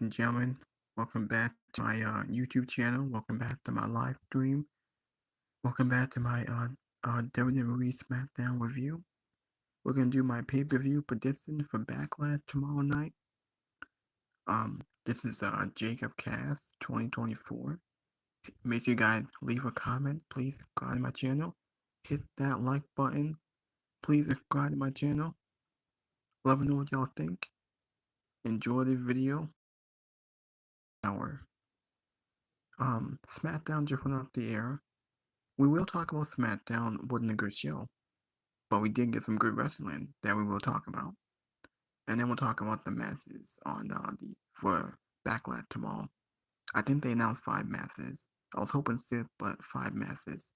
and gentlemen. Welcome back to my YouTube channel. Welcome back to my live stream. Welcome back to my WWE SmackDown review. We're gonna do my pay-per-view prediction for Backlash tomorrow night. This is Jacob Cast 2024. Make sure you guys leave a comment. Please subscribe to my channel. Hit that like button. Please subscribe to my channel. Let me know what y'all think. Enjoy the video. SmackDown just went off the air. We will talk about SmackDown wasn't a good show, but we did get some good wrestling that we will talk about, and then we'll talk about the matches on for Backlash tomorrow. I think they announced 5 matches. I was hoping 6, but 5 matches.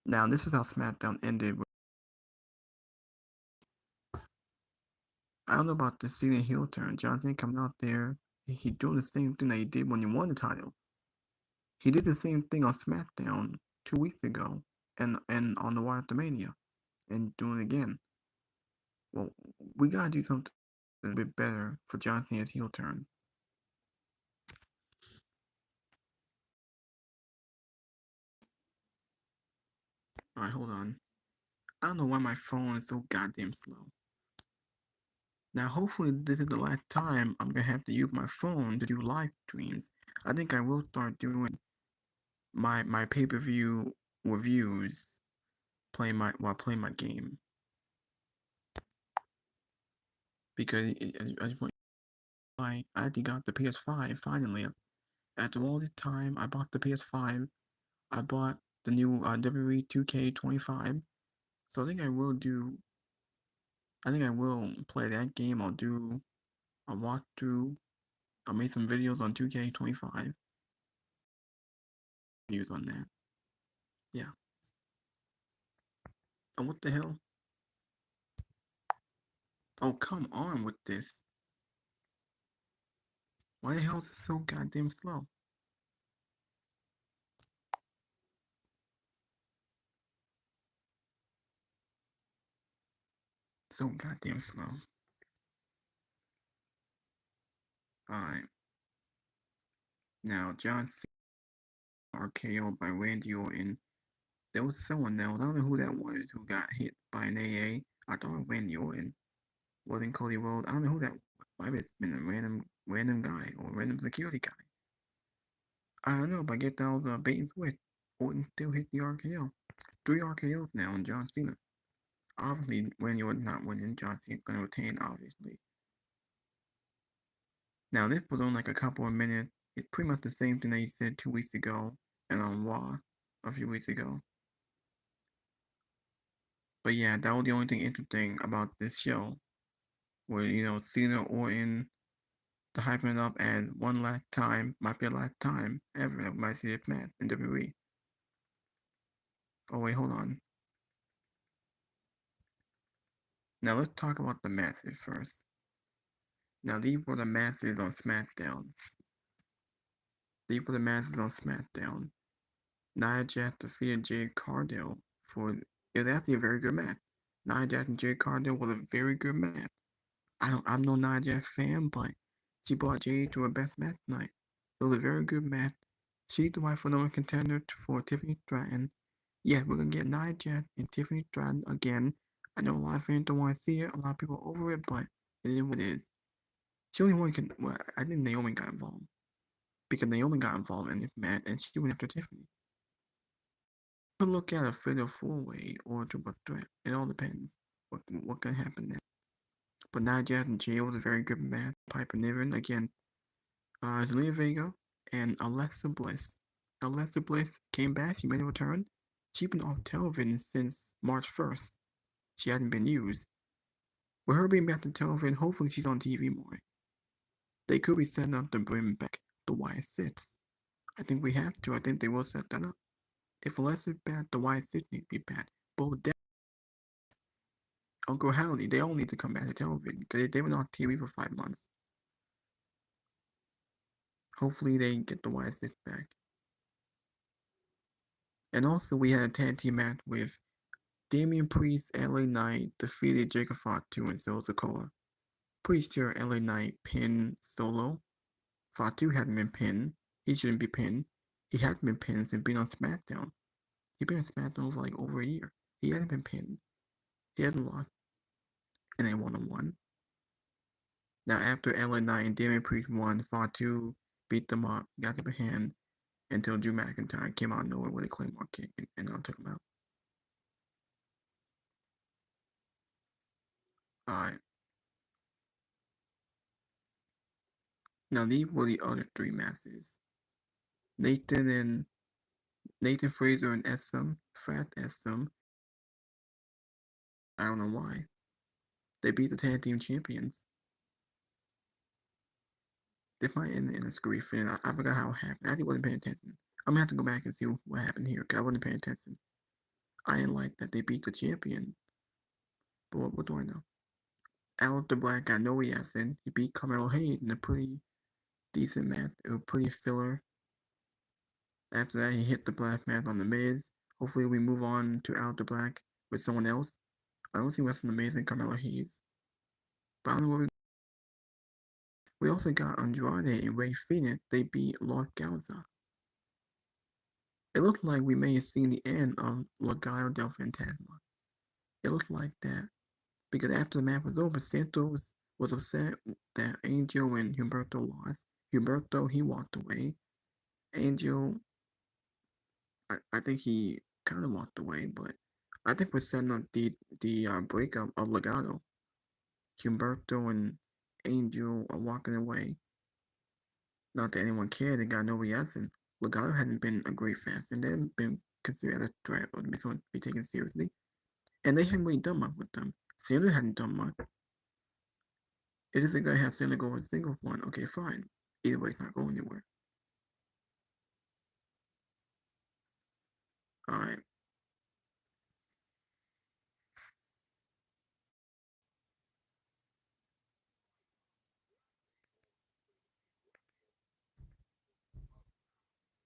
Now this is how SmackDown ended. I don't know about the Cena heel turn. John Cena coming out there, he doing the same thing that he did when he won the title. He did the same thing on SmackDown 2 weeks ago, and on the Wire Mania, and doing it again. Well, we gotta do something a bit better for John Cena's heel turn. Alright, hold on. I don't know why my phone is so goddamn slow. Now, hopefully this is the last time I'm gonna have to use my phone to do live streams. I think I will start doing my pay-per-view reviews while playing my game. Because I just want I actually got the PS5 finally. After all this time, I bought the PS5. I bought the new WWE 2K25. So I think I will play that game. I'll do a walkthrough. I'll make some videos on 2K25. News on that. Yeah. Oh, what the hell? Oh, come on with this. Why the hell is it so goddamn slow? So goddamn slow. Alright. Now, John Cena RKO by Randy Orton. There was someone else. I don't know who that was who got hit by an AA. I thought it was Randy Orton. Wasn't Cody Rhodes. I don't know who that was. Might have been a random guy or random security guy. I don't know, but I get that was bait and switch. Orton still hit the RKO. 3 RKOs now on John Cena. Obviously, Randy Orton not winning, John Cena's gonna retain, obviously. Now this was on like a couple of minutes. It's pretty much the same thing that he said 2 weeks ago and on Raw a few weeks ago. But yeah, that was the only thing interesting about this show. Where, Cena, Orton, the hyping it up as one last time, might be a last time ever that we might see this match in WWE. Oh wait, hold on. Now let's talk about the matches first. Now these were the matches on SmackDown. Nia Jax defeated Jade Cargill it was actually a very good match. Nia Jax and Jade Cargill was a very good match. I'm no Nia Jax fan, but she brought Jade to her best match tonight. It was a very good match. She's the wife for number contender for Tiffany Stratton. Yeah, we're gonna get Nia Jax and Tiffany Stratton again. I know a lot of fans don't want to see it. A lot of people are over it, but it is what it is. She only one can. Well, I think Naomi got involved because Naomi got involved in this match, and she went after Tiffany. Could look at a fatal 4-way or a triple threat. It all depends what can happen there. But Nia Jax and Jay was a very good match. Piper Niven again. Zelina Vega and Alexa Bliss. Alexa Bliss came back. She made a return. She's been off television since March 1st. She hasn't been used. With her being back to television, hopefully she's on TV more. They could be setting up to bring back the Wyatt Six. I think we have to. I think they will set that up. If Alessa's back, the Wyatt Six need to be back. Both Uncle Howdy, they all need to come back to television because they were on TV for 5 months. Hopefully they get the Wyatt Six back. And also we had a tag team match with Damian Priest, LA Knight defeated Jacob Fatu and Solo Sikoa. Pretty sure LA Knight pinned Solo. Fatu hadn't been pinned. He shouldn't be pinned. He hadn't been pinned since being on SmackDown. He'd been on SmackDown for like over a year. He hadn't been pinned. He hadn't lost in a one-on-one. Now after LA Knight and Damien Priest won, Fatu beat them up, got the hand until Drew McIntyre came out of nowhere with a Claymore kick and took him out. Alright. Now these were the other three matches. Nathan Fraser and Frat Essam. I don't know why. They beat the tag team champions. They might end in a screwy fin. I forgot how it happened. I actually wasn't paying attention. I'm gonna have to go back and see what happened here because I wasn't paying attention. I didn't like that they beat the champion. But what do I know? Aleister Black got no reaction. He beat Carmelo Hayes in a pretty decent match. It was pretty filler. After that, he hit the Black match on the Miz. Hopefully, we move on to Aleister Black with someone else. I don't see what's amazing Carmelo Hayes. But I don't know what we also got Andrade and Ray Phoenix. They beat Lord Galza. It looked like we may have seen the end of Legado del Fantasma. It looked like that. Because after the match was over, Santos was upset that Angel and Humberto lost. Humberto, he walked away. Angel, I think he kind of walked away, but I think we're setting up the breakup of Legado. Humberto and Angel are walking away. Not that anyone cared, they got no reaction. Legado hadn't been a great fast, and they hadn't been considered as a threat or to be taken seriously. And they hadn't really done much with them. Cena hadn't done much. It isn't gonna have Cena go with a single one. Okay, fine. Either way, it's not going anywhere. Alright.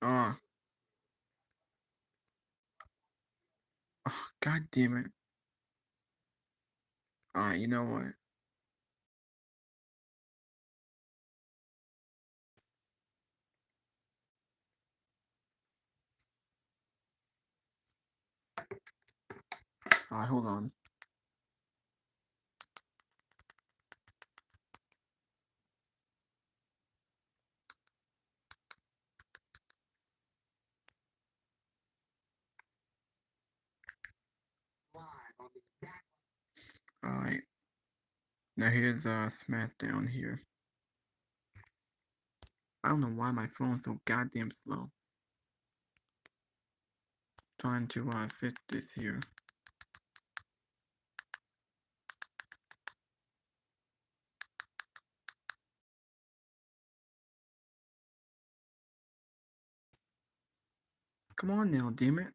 Ah. Oh, God damn it. Alright, you know what? Alright, hold on. Alright. Now here's SmackDown here. I don't know why my phone's so goddamn slow. Trying to fit this here. Come on now, damn it.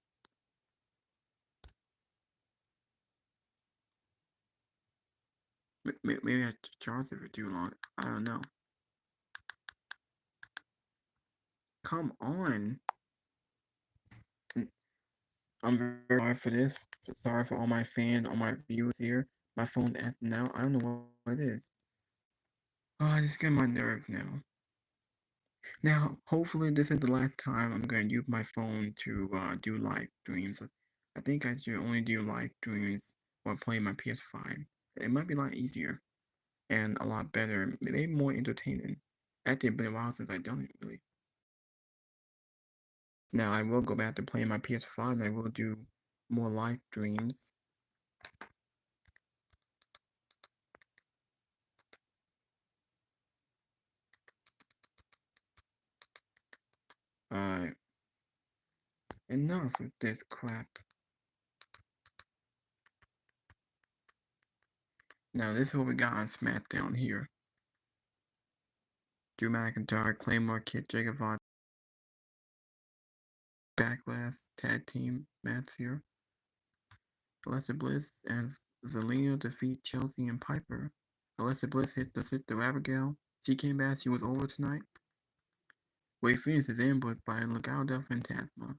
Maybe I charged it for too long. I don't know. Come on. I'm very sorry for this. Sorry for all my fans, all my viewers here. My phone's acting out. I don't know what it is. Oh, this is getting my nerves now. Now, hopefully this is the last time I'm going to use my phone to do live streams. I think I should only do live streams while playing my PS5. It might be a lot easier and a lot better, maybe more entertaining. Actually, it's been a while since I've done it, really. Now, I will go back to playing my PS5 and I will do more live streams. Enough with this crap. Now, this is what we got on SmackDown here. Drew McIntyre, Claymore, Kid, Jacob Von, Backlash, tag team match here. Alexa Bliss and Zelina defeat Chelsea and Piper. Alexa Bliss hit the Sister Abigail. She came back, she was over tonight. Ray Phoenix is ambushed by Legado del Fantasma.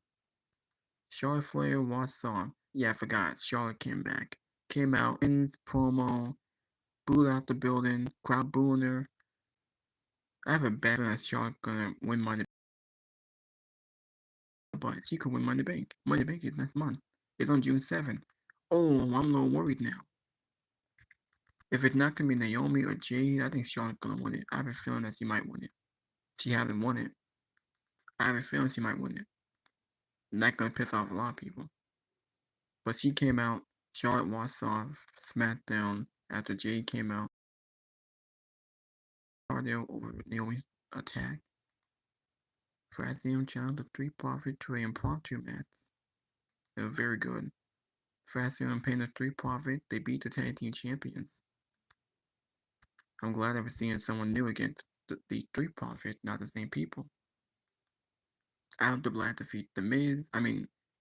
Charlotte Flair watched song. Yeah, I forgot. Charlotte came back. Came out, wins promo, booed out the building, crowd booing her. I have a bad feeling that Charlotte gonna win Money, but she could win Money Bank. Money Bank is next month. It's on June 7th. Oh, I'm a little worried now. If it's not gonna be Naomi or Jade, I think Charlotte's gonna win it. I have a feeling that she might win it. She hasn't won it. I have a feeling she might win it. Not gonna piss off a lot of people. But she came out. Charlotte walks off SmackDown after Jade came out. Cardio over Naomi's attack. Frazium challenged the Three Profit to an impromptu match. They were very good. Frazium and Payne the Three Profit, they beat the tag team champions. I'm glad I was seeing someone new against the Three Profit, not the same people. Out the Black defeat the Miz.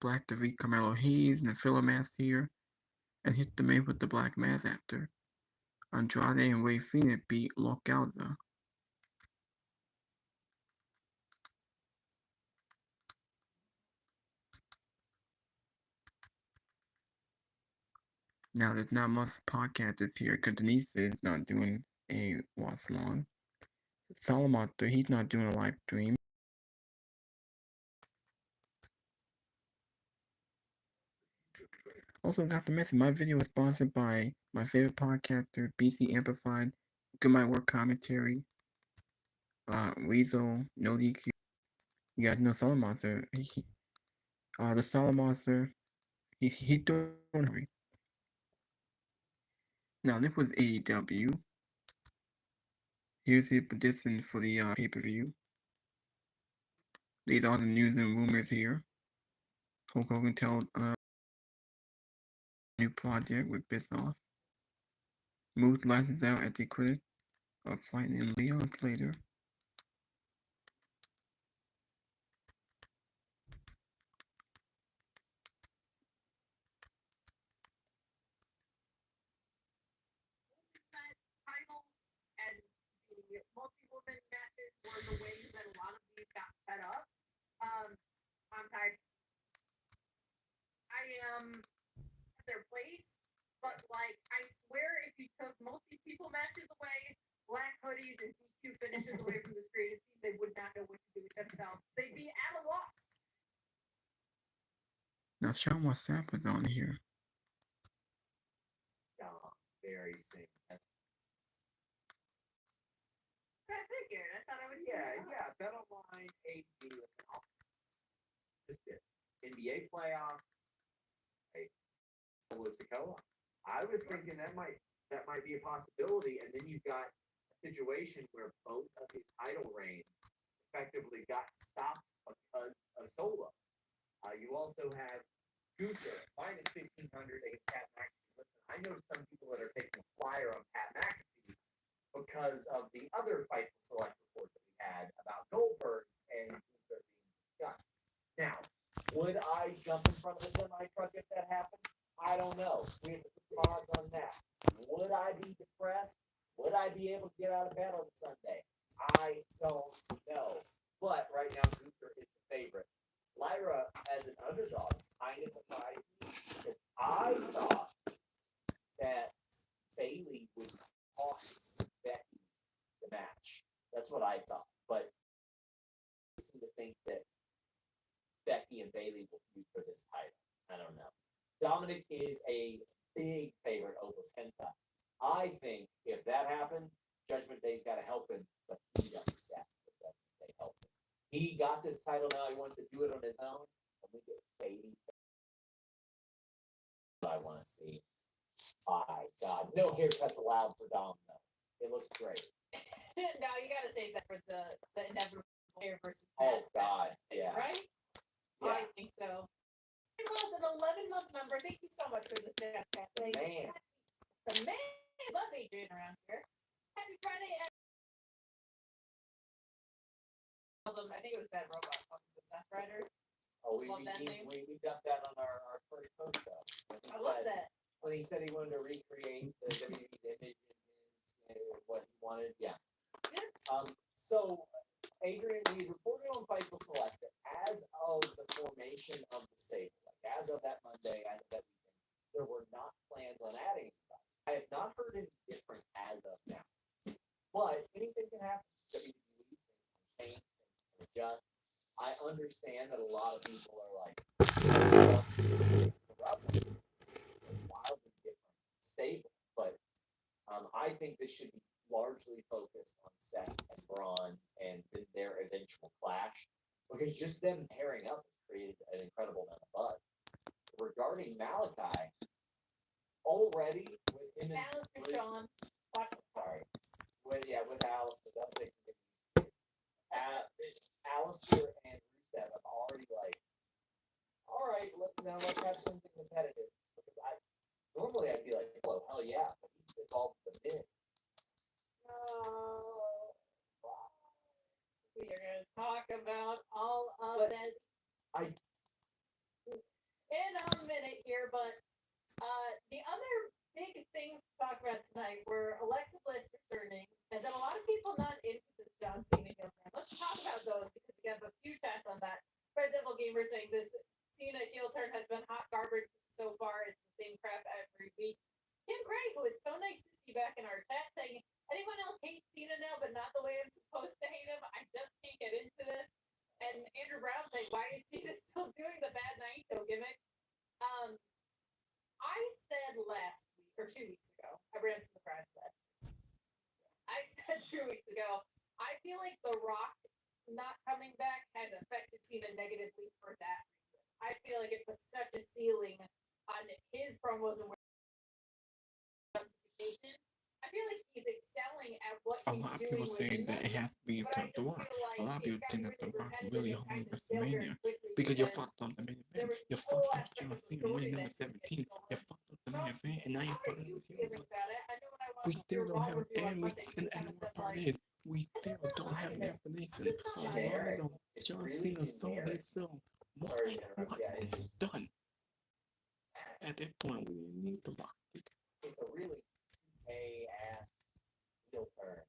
Black defeat Carmelo Hayes in the filler match here, and hit the Miz with the Black Mass after. Andrade and Ray Phoenix beat Localza. Now there's not much podcasters here because Denise is not doing a watch long. Solomon, he's not doing a live stream. Also got the message. My video was sponsored by my favorite podcaster, BC Amplified, Good My Work Commentary, Weasel, No DQ. You guys know Solid Monster. The Solid Monster, he doing it. Now this was AEW. Here's the prediction for the pay-per-view. These are the news and rumors here. Hulk Hogan told new project with Bischoff. Moose license out at the critic of Fighting in Leon later. Multi-woman matches were the ways that a lot of these got set up. I'm tired. I am at their place, but like I swear, if you took multi-people matches away, black hoodies and DQ finishes away from this creative team, they would not know what to do with themselves. They'd be at a loss. Now, Sean WhatsApp was on here. Very sick. I figured. I thought I would. Yeah. BetOnline AG was awesome. Just this NBA playoffs. Hey, I was thinking that might be a possibility, and then you've got a situation where both of his title reigns effectively got stopped because of Solo. You also have Gunther minus 1,500 against Pat McAfee. Listen, I know some people that are taking a flyer on Pat McAfee because of the other Fightful Select report that we had about Goldberg and Gunther being discussed. Now, would I jump in front of a semi-truck if that happened? I don't know. We have to put odds on that. Would I be depressed? Would I be able to get out of bed on Sunday? I don't know. But right now, Gunther is the favorite. Lyra, as an underdog, kind of surprised me because I thought that Bayley would cost Becky the match. That's what I thought. But I seem to think that Becky and Bayley will feud for this title. I don't know. Dominic is a big favorite over Penta. I think if that happens, Judgment Day's got to help him, but he doesn't have to. They help him. He got this title now. He wants to do it on his own. I think it's Bayley. I want to see. My God, no haircuts allowed for Dom though. It looks great. No, you gotta save that for the inevitable hair versus Oh God, yeah. Right? Yeah. I think so. It was an 11-month member. Thank you so much for this dance, Kathleen. Man. The man. Love Adrian around here. Happy Friday. I think it was Bad Robot talking to Seth Riders. Oh, we dumped that on our first post show. I love that. When he said he wanted to recreate the WWE's image and what he wanted, yeah. So, Adrian, we reported on Fightful Select that as of the formation of the stable, like as of that Monday, as of that weekend, there were not plans on adding anybody. I have not heard any different as of now. But anything can happen. WWE things can change, things can adjust. I understand that a lot of people are like, wildly different stable, but I think this should be largely focused on Seth and Braun and their eventual clash, because just them pairing up has created an incredible amount of buzz. Regarding Malachi, already with him and Alistair Shawn. sorry, with Alistair, that makes me Alistair and Rusev, I'm already like, all right, let's have something competitive. Because normally I'd be like, oh hell yeah, but he's involved with the Miz. We are going to talk about all of But that I- in a minute here, but the other big things to talk about tonight were Alexa Bliss returning, and then a lot of people not into this John Cena heel turn. Let's talk about those because we have a few chats on that. Red Devil Gamer saying this Cena heel turn has been hot garbage so far. It's the same crap every week. Kim Gray, who it's so nice to see back in our chat, saying, anyone else hates Cena now, but not the way I'm supposed to hate him? I just can't get into this. And Andrew Brown saying, why is Cena still doing the bad Naito gimmick? I said last week, or 2 weeks ago, I ran from the crowd last week. I said 2 weeks ago, I feel like The Rock not coming back has affected Cena negatively for that reason. I feel like it puts such a ceiling on his promos and justification. I feel like he's excelling at what A he's lot of doing people say that it has to be but I because The just Rock. feel like A lot of it's people gotten think that The Rock really repetitive hung and kind of stale very WrestleMania quickly because you fucked up the main there event. was You whole fucked up aspect John of the Cena story winning that number didn't get 17. You going. fucked up the main event, and now How you are fucked up you the feeling Cena. about it? I know when I We watched still your don't Raw have, review on and Monday, you the kind of worst said part like, is we I'm still just not don't have buying an it. explanation. I'm just not So buying long it. ago, It's John really Cena sold generic. himself. What? Sorry to interrupt. What? Yeah, it's just Done. At that point, we didn't need The Rock. it's a really TK ass heel turn,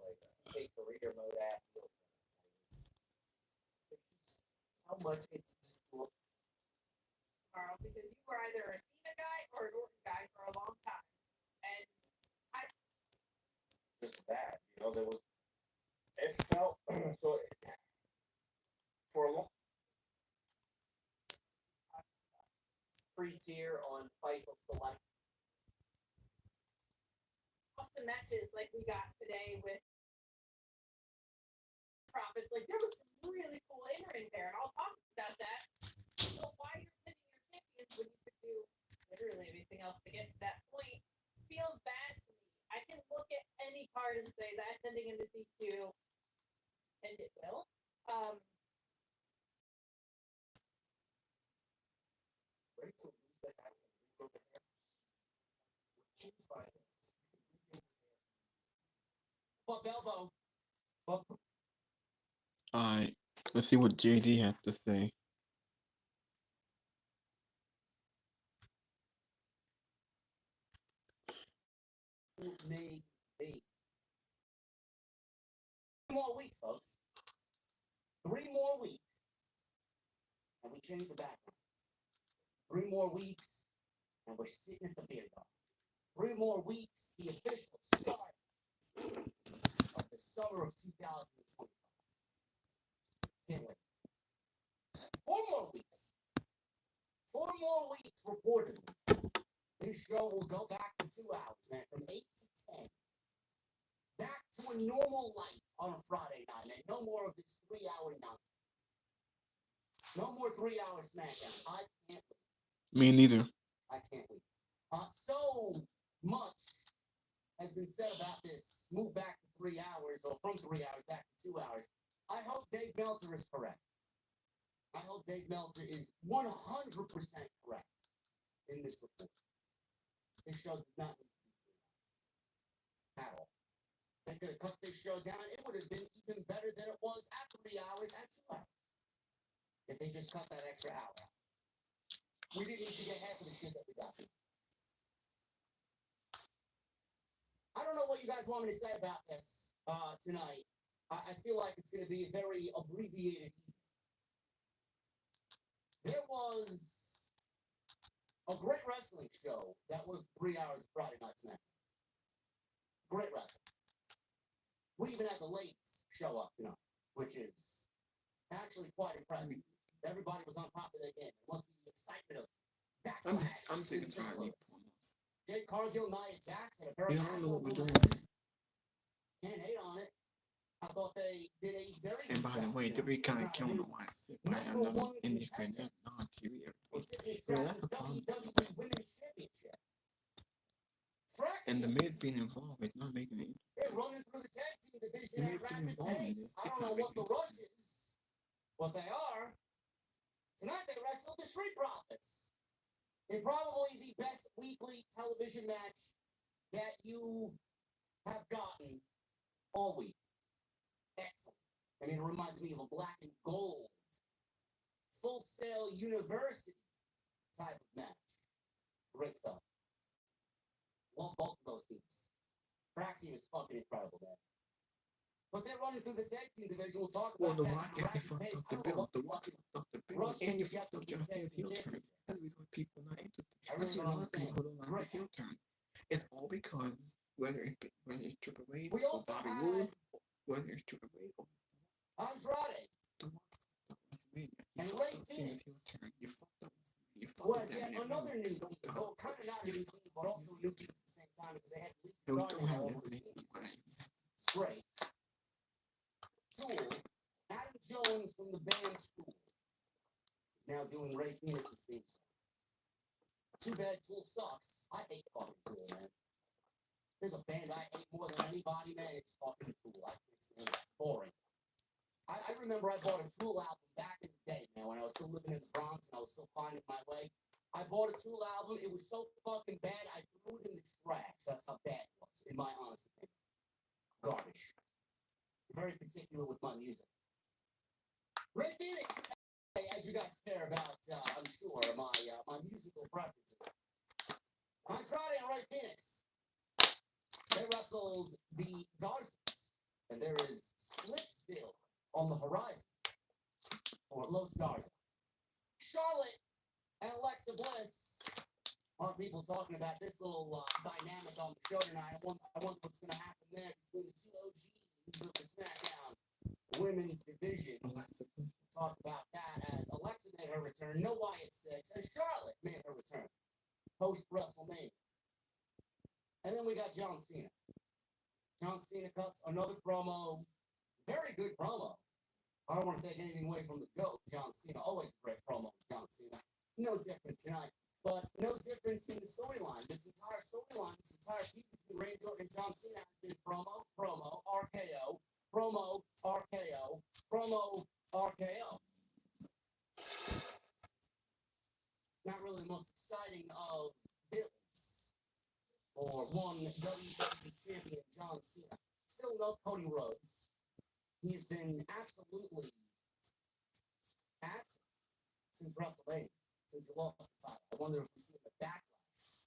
like a career mode ass heel turn. It's just so much. It's just Carl, because you were either a Cena guy or an Orton guy for a long time. And just that. There was. It felt so. For a long free tier on Fightful Select. awesome matches like we got today with Profits. Like there was some really cool in-ring there, and I'll talk about that. So why you're pinning your champions when you could do literally anything else to get to that point feels bad to me. I can look at any card and say that's ending in the DQ, and it will. Alright, let's see what JD has to say. May be 3 more weeks, folks. 3 more weeks, and we change the background. 3 more weeks, and we're sitting at the beer garden. 3 more weeks, the official start of the summer of 2025. Can't wait. 4 more weeks. 4 more weeks, reportedly. This show will go back to 2 hours, man, from 8 to 10. Back to a normal life on a Friday night, man. No more of this 3-hour nonsense. No more 3-hour SmackDown. I can't wait. Me neither. I can't wait. So much has been said about this move back to 3 hours, or from 3 hours back to 2 hours. I hope Dave Meltzer is correct. I hope Dave Meltzer is 100% correct in this report. This show does not need to be 3 hours at all. They could have cut this show down. It would have been even better than it was at 3 hours, at 2 hours. If they just cut that extra hour out. We didn't need to get half of the shit that we got. I don't know what you guys want me to say about this tonight. I feel like it's going to be a very abbreviated evening. There was A great wrestling show that was 3 hours of Friday Night SmackDown. Great wrestling. We even had the ladies show up, which is actually quite impressive. Everybody was on top of their game. It must be the excitement of Backlash. I'm sick and tired of Jade Cargill, Nia Jax had a very I don't know what we're doing. Can't hate on it. I thought they did a very And good by the job, way, WWE kind of killing the why I have another indie fan non-TV That's the WWE Women's Championship. And the mid being involved is not making it. They're running through the tag team division The at mid being rapid involved in pace. it, I don't know what the rush is, but they are. Tonight they wrestled the Street Profits in probably the best weekly television match that you have gotten all week. Excellent. I mean, it reminds me of a black and gold, Full Sail University type of match. Great stuff. Love both of those teams. Fraxian is fucking incredible, man. But they're running through the tag team division. We'll talk about The that. Rock actually fucked up the bill. The Rock fucked up the bill. And you fucked up John Cena's heel turn. That's the reason why people are not into it. I see a lot of people who don't like his heel turn. It's all because whether it's Triple H or Bobby Roode, whether it's Triple H or Andrade, the Rock fucked up WrestleMania. and You Ray fucked up Cena's heel Phoenix. turn. You fucked up WrestleMania. You fucked up Was yet that another new team. Well, kind of not a new team, but also a new team at the same time because they had They Lee don't have all that over the many team. lines. Great. Tool, Adam Jones from the band Tool, is now doing Ray Phoenix's theme song. Too bad Tool sucks. I hate fucking Tool, man. There's a band I hate more than anybody, man. It's fucking Tool. I think it's boring. I remember I bought a Tool album back in the day, man, when I was still living in the Bronx and I was still finding my way. I bought a Tool album. It was so fucking bad, I threw it in the trash. That's how bad it was, in my honest opinion. Garbage. Very particular with my music. Ray Phoenix, as you guys care about, I'm sure, my musical preferences. Andrade and Ray Phoenix, they wrestled the Garcias, and there is Splitsville on the horizon for Los Garza. Charlotte and Alexa Bliss. A lot of people talking about this little dynamic on the show tonight. I wonder what's going to happen there between the two OGs of the SmackDown Women's Division. Talk about that as Alexa made her return, no Wyatt 6, and Charlotte made her return post WrestleMania. And then we got John Cena. John Cena cuts another promo, very good promo. I don't want to take anything away from the GOAT, John Cena. Always a great promo, John Cena. No different tonight, but no difference in the storyline. This entire storyline, this entire feud between Randy Orton and John Cena has been promo, RKO, promo, RKO, promo, RKO. Not really the most exciting of builds for one WWE champion, John Cena. Still no Cody Rhodes. He's been absolutely absent since WrestleMania, since he lost the title. I wonder if we see him at Backlash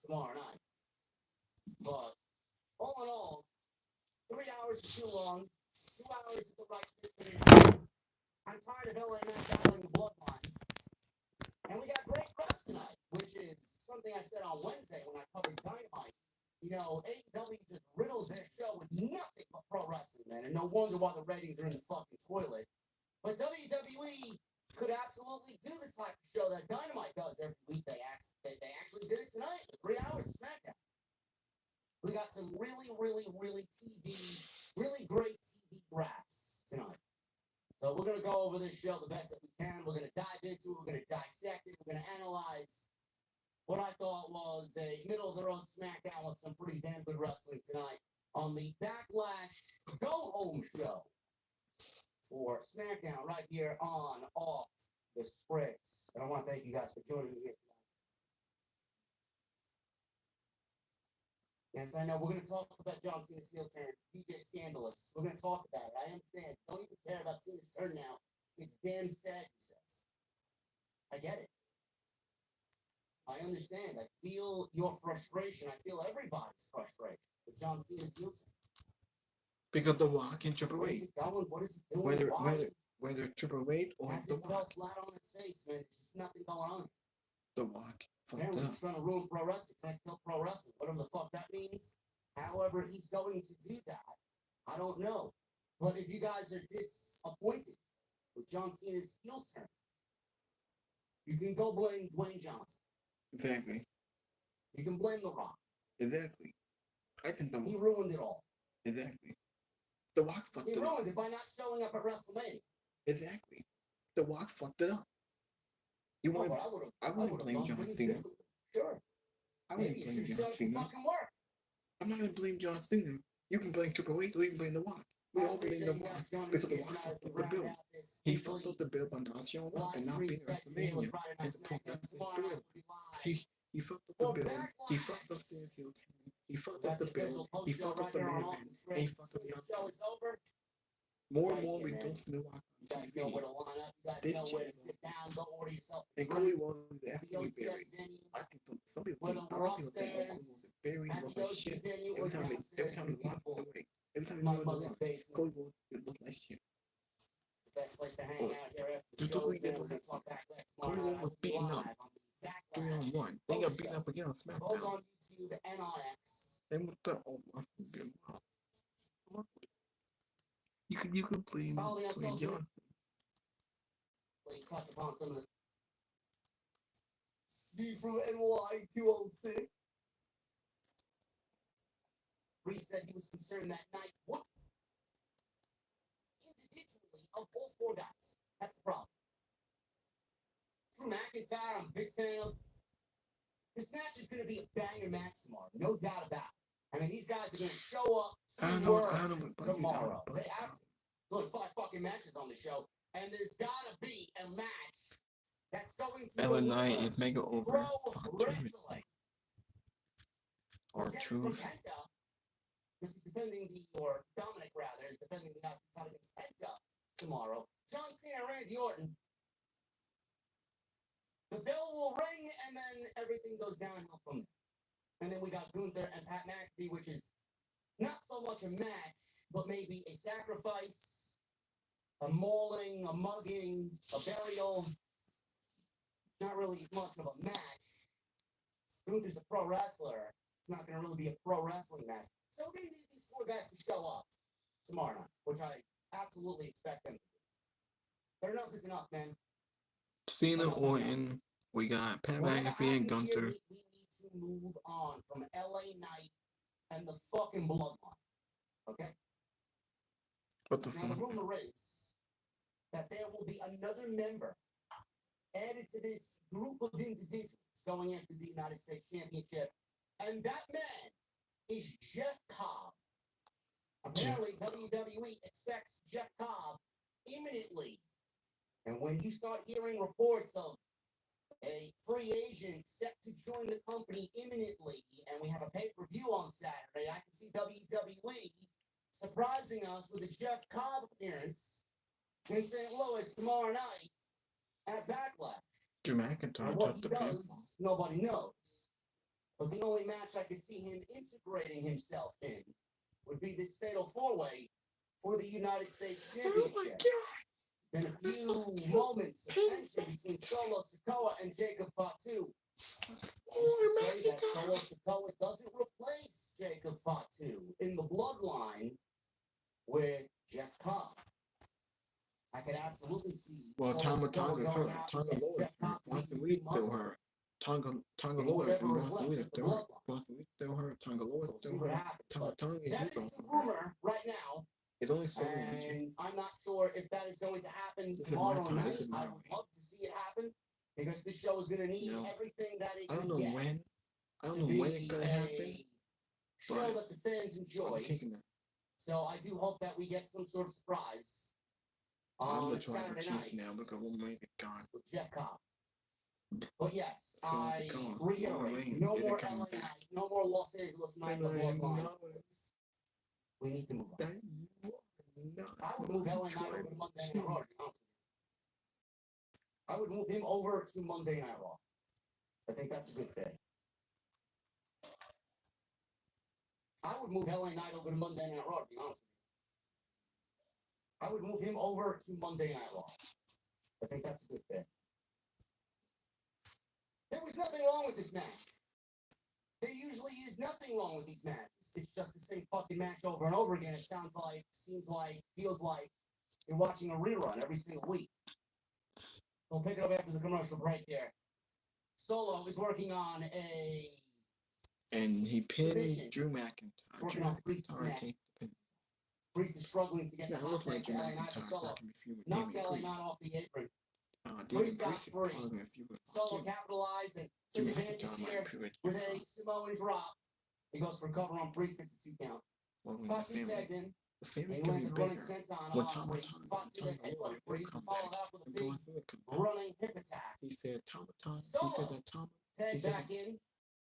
tomorrow night. But all in all, 3 hours is too long. 2 hours is the right distance. I'm tired of LA Matt battling the bloodline. And we got great props tonight, which is something I said on Wednesday when I covered Dynamite. AEW just riddles their show with nothing but pro wrestling, man. And no wonder why the ratings are in the fucking toilet. But WWE could absolutely do the type of show that Dynamite does every week. They actually did it tonight with 3 hours of SmackDown. We got some really great TV graphs tonight. So we're going to go over this show the best that we can. We're going to dive into it. We're going to dissect it. We're going to analyze what I thought was a middle-of-the-road SmackDown with some pretty damn good wrestling tonight on the Backlash Go-Home Show for SmackDown right here on Off the Scripts. And I want to thank you guys for joining me here tonight. Yes, I know. We're going to talk about John Cena's heel turn. DJ Scandalous. We're going to talk about it. I understand. Don't even care about Cena's turn now. It's damn sad, he says. I get it. I understand. I feel your frustration. I feel everybody's frustration with John Cena's heel turn. Because The Rock and Triple Where H. is it going? What is it doing? Whether Triple H or Has The it fell Rock. flat on its face, man. There's just nothing going on. The Rock fucked Apparently up. he's trying to ruin pro wrestling, trying to kill pro wrestling, whatever the fuck that means. However, he's going to do that. I don't know. But if you guys are disappointed with John Cena's heel turn, you can go blame Dwayne Johnson. Exactly. You can blame The Rock. Exactly. I think He ruined it all. Exactly. The Rock fucked He it up. ruined it by not showing up at WrestleMania. Exactly. The Rock fucked it up. You want? I wouldn't blame John Cena. Sure. I wouldn't blame John Cena. I'm not gonna blame John Cena. You can blame Triple H or you can blame The Rock. We all blame The Rock because The Rock fucked up the bill. He fucked up the bill by not showing up and not being at WrestleMania and the program he fucked up the bill. He fucked up Cena's heel turn. He fucked up the bill. He fucked up the main event. And he fucked up the outcome. More and more we don't see The Rock on TV. This channel and Cody was absolutely buried. I think some people think a lot of people think Cody was buried like shit. Every time he walked away, every time he went on the line, Cody was look like shit. Best place to hang out here after the Look show what he is did then last we'll week. talk back Cody tomorrow was night. beaten Live up on the Backlash 3-on-1. They got beaten up again on both SmackDown. on YouTube and on X. Then with the you could blame Follow me on Dwayne social. Johnson. Let me touch upon some of the D from NY 206. Reese said he was concerned that night. What? Individually, of all four guys. That's the problem. Drew McIntyre, I'm a big fan of. This match is going to be a banger match tomorrow. No doubt about it. I mean, these guys are going to show up tomorrow. They have to. There's only 5 fucking matches on the show. And there's got to be a match that's going to LA Knight is mega over pro wrestling. or truth. This is defending or Dominic rather, is defending the national title against Penta tomorrow. John Cena, Randy Orton. The bell will ring, and then everything goes downhill from there. And then we got Gunther and Pat McAfee, which is not so much a match, but maybe a sacrifice, a mauling, a mugging, a burial. Not really much of a match. Gunther's a pro wrestler. It's not going to really be a pro wrestling match. So we're going to need these 4 guys to show up tomorrow night, which I absolutely expect them to do. But enough is enough, man. Cena, Orton, we got Pat McAfee and Gunther. We need to move on from LA Knight and the fucking bloodline. Okay? What the Now, the fuck? rumor is that there will be another member added to this group of individuals going after the United States Championship. And that man is Jeff Cobb. Apparently, WWE expects Jeff Cobb imminently. And when you start hearing reports of a free agent set to join the company imminently, and we have a pay-per-view on Saturday, I can see WWE surprising us with a Jeff Cobb appearance in St. Louis tomorrow night at Backlash. Drew McIntyre And what took he the pinfall. does, nobody knows. But the only match I could see him integrating himself in would be this fatal 4-way for the United States Championship. Oh my god! Been a few moments of tension between Solo Sikoa and Jacob Fatu. Say that Solo Sikoa doesn't replace Jacob Fatu in the bloodline with Jeff Cobb. I could absolutely see. Well, Tonga hurt. Tonga Lois hurt. Boston Reed still hurt. Tonga Lois and Boston Reed still hurt. Boston Reed still hurt. Tonga Lois still hurt. Tonga is That is also the hurt. rumor right now. It's only so And I'm not sure if that is going to happen tomorrow night. I would love to see it happen because this show is going to need everything that it I don't can know get. when. I don't know when it's gonna happen. Show that the fans enjoy. I'm taking that. So I do hope that we get some sort of surprise I'm on gonna try to Saturday keep night now because we'll make it gone. with Jeff Cobb. But yes, So I it's gone. reiterate, no Is it more coming LA back? Night, no more Los Angeles Night, the bloodline. We need to move on. I would move LA Knight over to Monday Night Raw. To be honest with you. I would move him over to Monday Night Raw. I think that's a good fit. I would move LA Knight over to Monday Night Raw. To be honest with you. I would move him over to Monday Night Raw. I think that's a good fit. There was nothing wrong with this match. There usually is nothing wrong with these matches. It's just the same fucking match over and over again. It seems like, feels like you're watching a rerun every single week. We'll pick it up after the commercial break there. Solo is working on a... And he pinned submission. Drew McIntyre. Working on Priest's match. Priest is struggling to get the look like Drew LA Knight for McIntyre Solo. back in the feud with Knocked Damien LA Priest. Knight off the apron. Damien Priest got Priest is free. probably in a feud with Solo too. capitalized and Drew took advantage McIntyre here might be with with a Samoan drop. He goes for a cover on Priest, gets a 2 count. Fatu tagged in. The family He can landed be running bigger. senton When on Tom Priest. Fatu then headbutted Priest, followed up with a big running hip attack. He said Tom. He Solo said that Tom. tagged back in.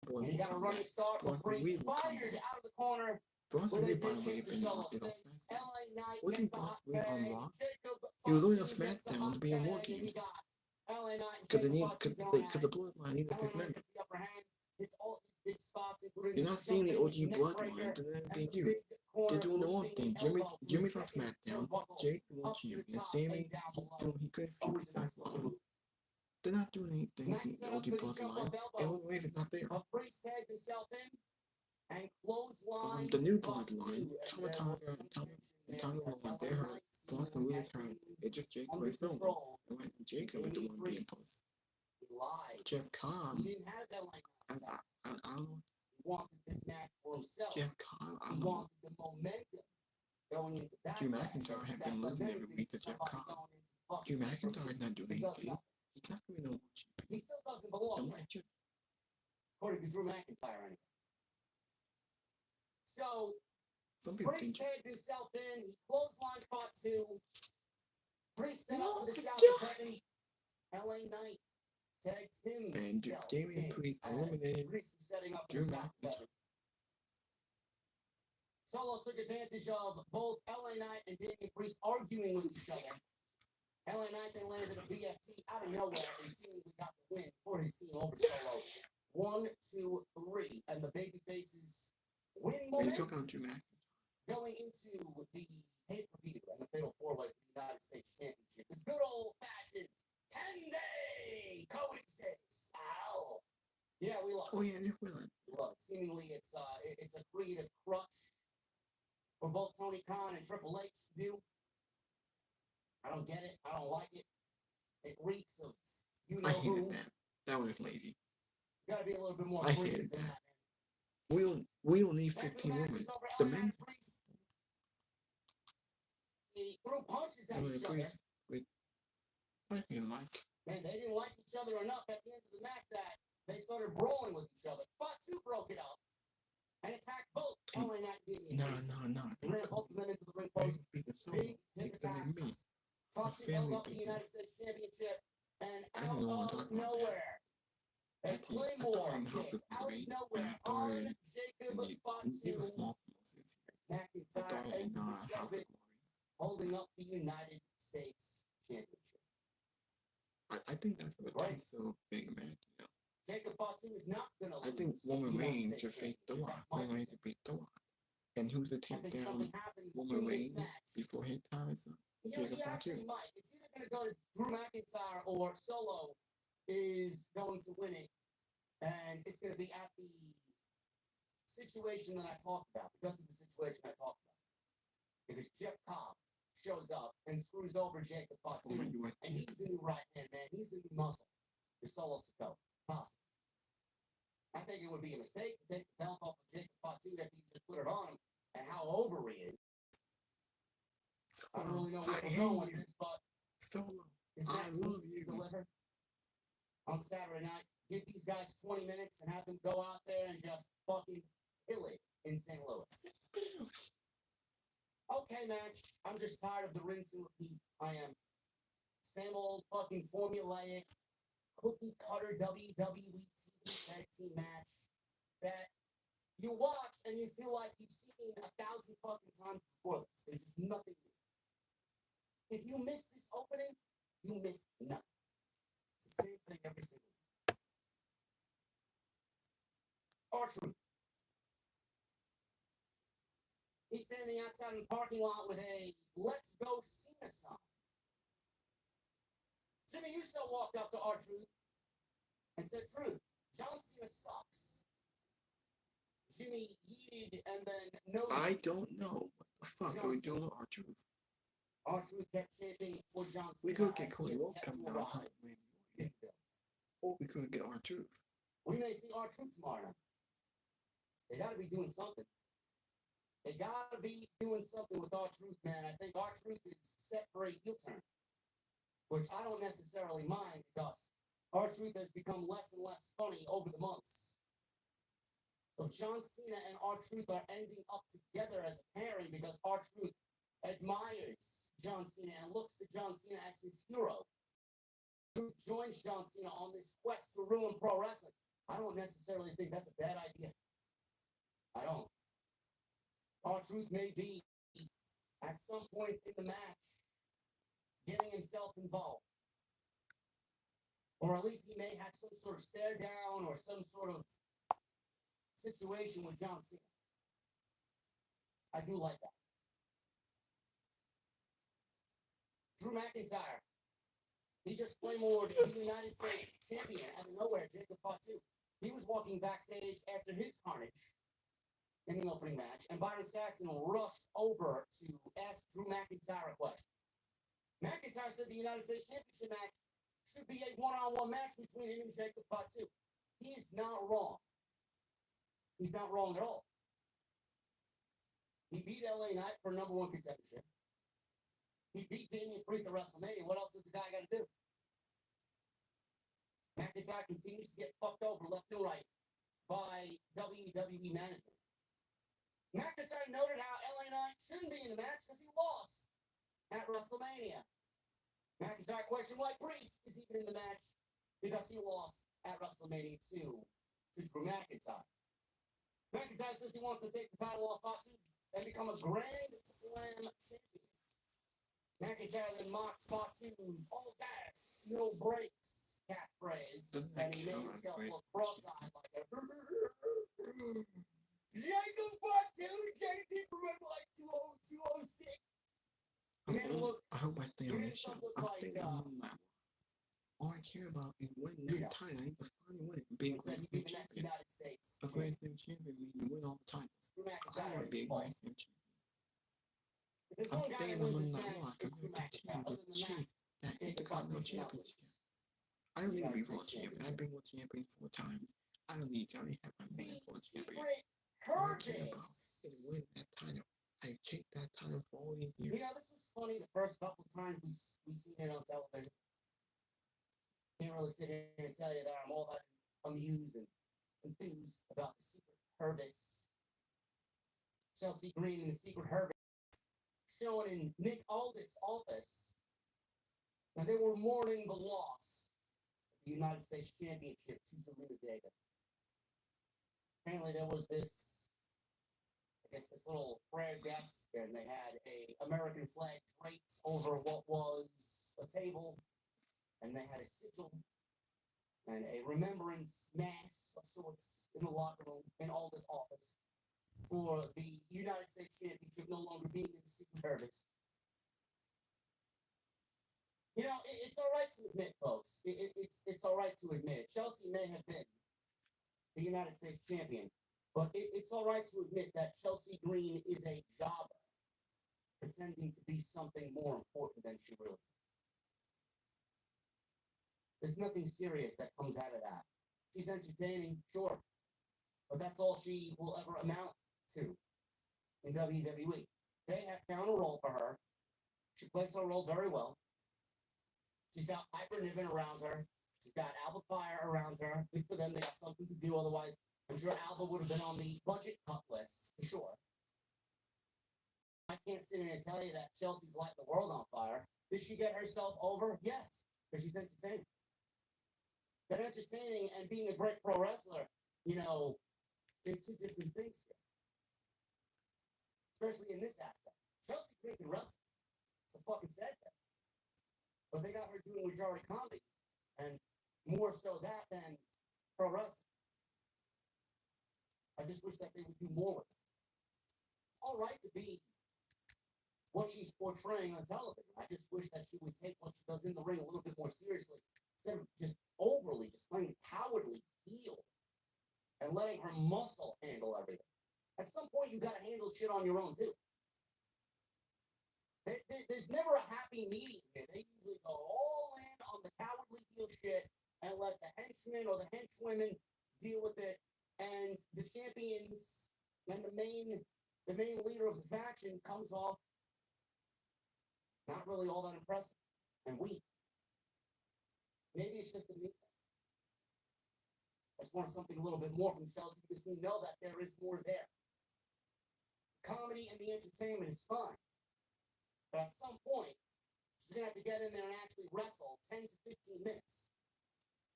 And he got a running start with Priest fired out of the corner. Bronson With a Reed, by the big way, kick to been Solo on stakes. LA Knight Wasn't gets the hot Bronson Reed on tag. Raw? Jacob He was only on Fatu gets the SmackDown hot to be in War tag, and he Games. got LA Knight and Because Jacob Fatu going at the it. bloodline needed LA a Knight member. gets the upper hand. Hits all his big spots, including You're the not seeing the OG jumping neck bloodline, breaker and then and they the do. big corner They're doing their own leaping thing. elbow from the Jimmy's on second SmackDown. turnbuckle Jake the World up to the Champion. top Sammy, and down below. he couldn't feud with Always a nice Seth. little move. They're not doing anything Max with set the up OG for the jump bloodline. up elbow. Everyone Reigns is not there. But Priest tagged himself in and clotheslined The new Fatu, bloodline, and there was some tension there because Lowe, they're LA hurt. Knight Bronson Reed is had hurt. things It's just Jake under West Solo. control. And like Jacob is the one being pushed. He lied. Jeff Cobb, He didn't have that like I that. don't know. He wanted this match for himself. Jeff Cobb, I He don't know. wanted the momentum going into Backlash. Drew McIntyre had been losing every week to Jeff Cobb. Drew McIntyre is not doing anything. He's not going to know what He still doesn't belong there, you according to Drew McIntyre anyway. So Some people Priest think tagged himself in. He clotheslined Fatu. Priest set up with the shout button. LA Knight tagged himself Damien in Priest as eliminated Priest was setting up Drew the shout McIntyre. button. Solo took advantage of both LA Knight and Damien Priest arguing with each other. LA Knight then landed a BFT out of nowhere and seemingly got the win for his team over Solo. 1, 2, 3, and the baby faces win Are you momentum talking about Drew McIntyre? going into the pay-per-view and the Fatal 4-Way for the United States Championship. The good old-fashioned 10-day coexist style. Yeah, we love it. Oh yeah, Nick Whelan. We love it. Seemingly, it's a creative crutch for both Tony Khan and Triple H to do. I don't get it. I don't like it. It reeks of I who. hated that. That was lazy. You gotta be a little bit more I creative hated than that. that, man. We don't need Back to 15 the women. matches over The LA men. Priest. They threw punches at LA each other. Priest. I feel like. Man, they didn't like each other enough at the end of the match that they started brawling with each other. Fatu broke it up and attacked both LA Knight and Damien Priest. No. He ran both of them into the ring post. Big Solo. Big hip Bigger than me. attacks. Fatu held up the United States Championship, and I out don't know what I'm of talking about nowhere, a I thought Claymore in House kick of out of Glory, nowhere I thought on it- Jacob Give Fatu. a small promotions. I McIntyre thought it in able to House shove of it, Glory. holding up the United States Championship. I think that's what Right. takes so big, man. You know? Jacob Fatu is not gonna lose. I think the Roman United Reigns States should face the Championship. Rock. That's my Roman Reigns should prediction. beat the Rock. And who's to I take think down something happens Roman in this Reigns match. before his time is up? You know, Jacob he Fatu. actually might. It's either going to go to Drew McIntyre or Solo is going to win it. And it's going to be at the situation that I talked about, because of the situation I talked about. Because Jeff Cobb shows up and screws over Jacob Fatu. Former US And he's the new right hand man. He's the new muscle. Your Solo Sikoa. Possible. I think it would be a mistake to take the belt off of Jacob Fatu after you just put it on him and how over he is. I don't really know where we're going with this, but Solo. his I match love needs to you. deliver on Saturday night. Give these guys 20 minutes and have them go out there and just fucking kill it in St. Louis. Okay, match. I'm just tired of the rinse and repeat. I am. Same old fucking formulaic, cookie cutter WWE TV tag team match that you watch and you feel like you've seen 1,000 fucking times before this. There's just nothing new. If you miss this opening, you missed nothing. It's the same thing every single week. Orton. He's standing outside in the parking lot with a "Let's Go Cena" sign. Jimmy Uso walked up to R-Truth and said truth. John Cena sucks. Jimmy yeeted and then no. I don't know what the fuck are we doing with R-Truth. R-Truth kept chanting for John Cena. We could get Cody Rhodes coming out hot, or we could get R-Truth. We may see R-Truth tomorrow night. They gotta be doing something. They gotta be doing something with R-Truth, man. I think R-Truth is set for a heel turn, which I don't necessarily mind because R-Truth has become less and less funny over the months. So John Cena and R-Truth are ending up together as a pairing because R-Truth admires John Cena and looks to John Cena as his hero. Truth joins John Cena on this quest to ruin pro wrestling. I don't necessarily think that's a bad idea. I don't. R-Truth may be, at some point in the match, getting himself involved. Or at least he may have some sort of stare down or some sort of situation with John Cena. I do like that. Drew McIntyre. He just claimed the United States champion out of nowhere, Jacob Fatu. He was walking backstage after his carnage in the opening match, and Byron Saxton rushed over to ask Drew McIntyre a question. McIntyre said the United States Championship match should be a one-on-one match between him and Jacob Fatu. He is not wrong. He's not wrong at all. He beat LA Knight for number one contendership. He beat Damian Priest at WrestleMania. What else does the guy got to do? McIntyre continues to get fucked over left and right by WWE management. McIntyre noted how LA Knight shouldn't be in the match because he lost at WrestleMania. McIntyre questioned why Priest is even in the match because he lost at WrestleMania 2 to Drew McIntyre. McIntyre says he wants to take the title off Fatu and become a Grand Slam champion. McIntyre then mocked Fatu's all gas, no brakes catchphrase, and he made himself look cross-eyed like a Jacob Fatu changed from like 206. I hope I stay on this show. I think I'm on that one. All I care about is winning that title. I need to finally win it. Being Grand Slam champion. A Grand Slam champion means you win all the titles. I want to be a Grand Slam champion. I'm staying on Monday Night Raw because I'm going to continue to chase that Intercontinental Championship. I don't need to be World Champion. I've been World Champion 4 times. I don't need to have my man World Champion. All I care about is win that title. I chased that title for all these years. You know, this is funny. The first couple of times we seen it on television. Can't really sit here and tell you that I'm all that amused and enthused about the Secret Service. Chelsea Green and the Secret Service showing in Nick Aldis' office. And they were mourning the loss of the United States Championship to Zelina Vega. Apparently there was this little prayer desk, and they had a American flag draped over what was a table, and they had a sigil and a remembrance mass of sorts in the locker room in Aldis' office for the United States Championship no longer being in the Secret Service. You know, it's all right to admit, folks. It's all right to admit. Chelsea may have been the United States champion, but it's all right to admit that Chelsea Green is a jobber pretending to be something more important than she really is. There's nothing serious that comes out of that. She's entertaining, sure, but that's all she will ever amount to in WWE. They have found a role for her. She plays her role very well. She's got Piper Niven around her. She's got Alba Fire around her. Good for them. They got something to do. Otherwise, I'm sure Alba would have been on the budget cut list, for sure. I can't sit here and tell you that Chelsea's light the world on fire. Did she get herself over? Yes, because she's entertaining. But entertaining and being a great pro wrestler, you know, they're two different things here. Especially in this aspect. Chelsea Green can wrestle. It's a fucking sad thing. But they got her doing majority comedy, and more so that than pro wrestling. I just wish that they would do more with it. It's all right to be what she's portraying on television. I just wish that she would take what she does in the ring a little bit more seriously. instead of just playing cowardly heel and letting her muscle handle everything. At some point, you got to handle shit on your own too. There's never a happy medium here. They usually go all in on the cowardly heel shit and let the henchmen or the henchwomen deal with it, and the champions and the main leader of the faction comes off not really all that impressive and weak. Maybe it's just a me. I just want something a little bit more from Chelsea because we know that there is more there. Comedy and the entertainment is fine. But at some point, she's going to have to get in there and actually wrestle 10 to 15 minutes.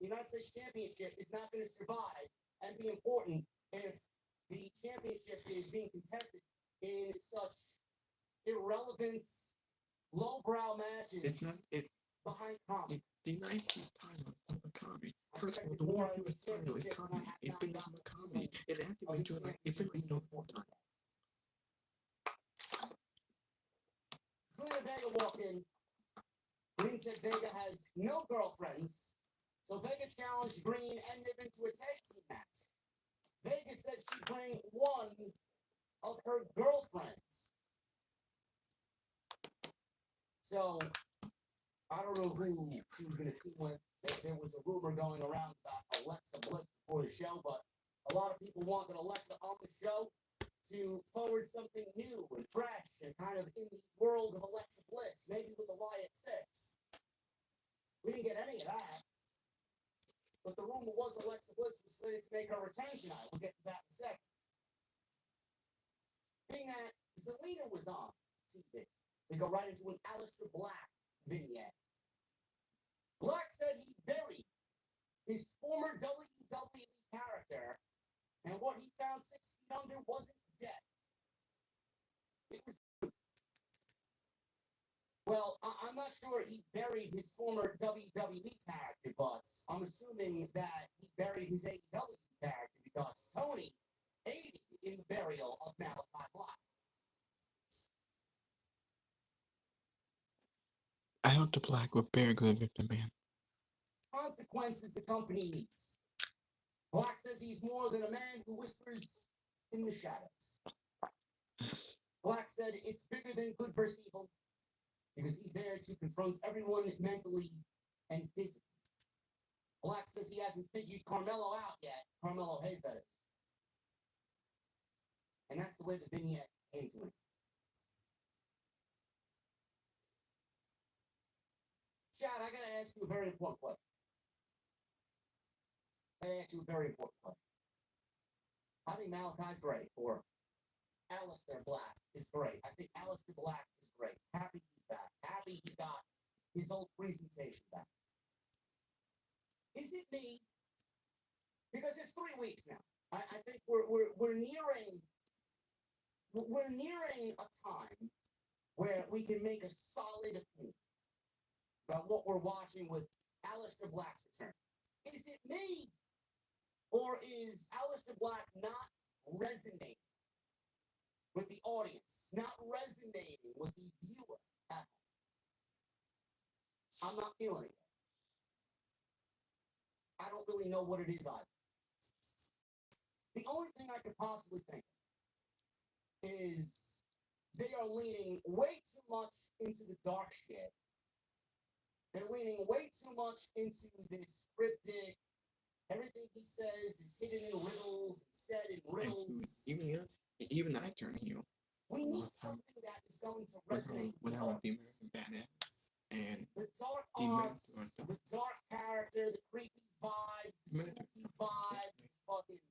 The United States Championship is not going to survive and be important if the championship is being contested in such irrelevant, lowbrow matches behind comedy. The 19th title of the comedy. First of all, the World US title is comedy. It's been on the comedy. It's actively doing like it's been like no more time. Selena Vega walked in. Green said Vega has no girlfriends, so Vega challenged Green and them into a tag team match. Vega said she'd bring one of her girlfriends. So, I don't know who she was going to team with. There was a rumor going around about Alexa Bliss before the show, but a lot of people wanted Alexa on the show to forward something new and fresh and kind of in the world of Alexa Bliss, maybe with a Y6. We didn't get any of that. But the rumor was Alexa Bliss was slated to make her return tonight. We'll get to that in a second. Being that Zelina was on TV, we go right into an Aleister Black vignette. Black said he buried his former WWE character, and what he found 6 feet under wasn't death. It was. Well, I'm not sure he buried his former WWE character, but I'm assuming that he buried his AEW character because Tony aided in the burial of Malachi Black. Aleister Black would bury good victim man. Consequences the company needs. Black says he's more than a man who whispers in the shadows. Black said it's bigger than good versus evil because he's there to confront everyone mentally and physically. Black says he hasn't figured Carmelo out yet. Carmelo Hayes, that is. And that's the way the vignette came to him. Chad, I gotta ask you a very important question. I think Malachi's great, or Aleister Black is great. I think Aleister Black is great. Happy he's back. Happy he got his old presentation back. Is it me? Because it's 3 weeks now. I think we're nearing a time where we can make a solid opinion about what we're watching with Aleister Black's return. Is it me? Or is Aleister Black not resonating with the audience, not resonating with the viewer at home? I'm not feeling it. I don't really know what it is either. The only thing I could possibly think is they are leaning way too much into the dark shit. They're leaning way too much into this cryptic. Everything he says is hidden in riddles, said in riddles. Even I turn heel. We need something that is going to resonate with the American Badass and the dark arts, the dark character, the creepy vibe, the spooky vibe, the fucking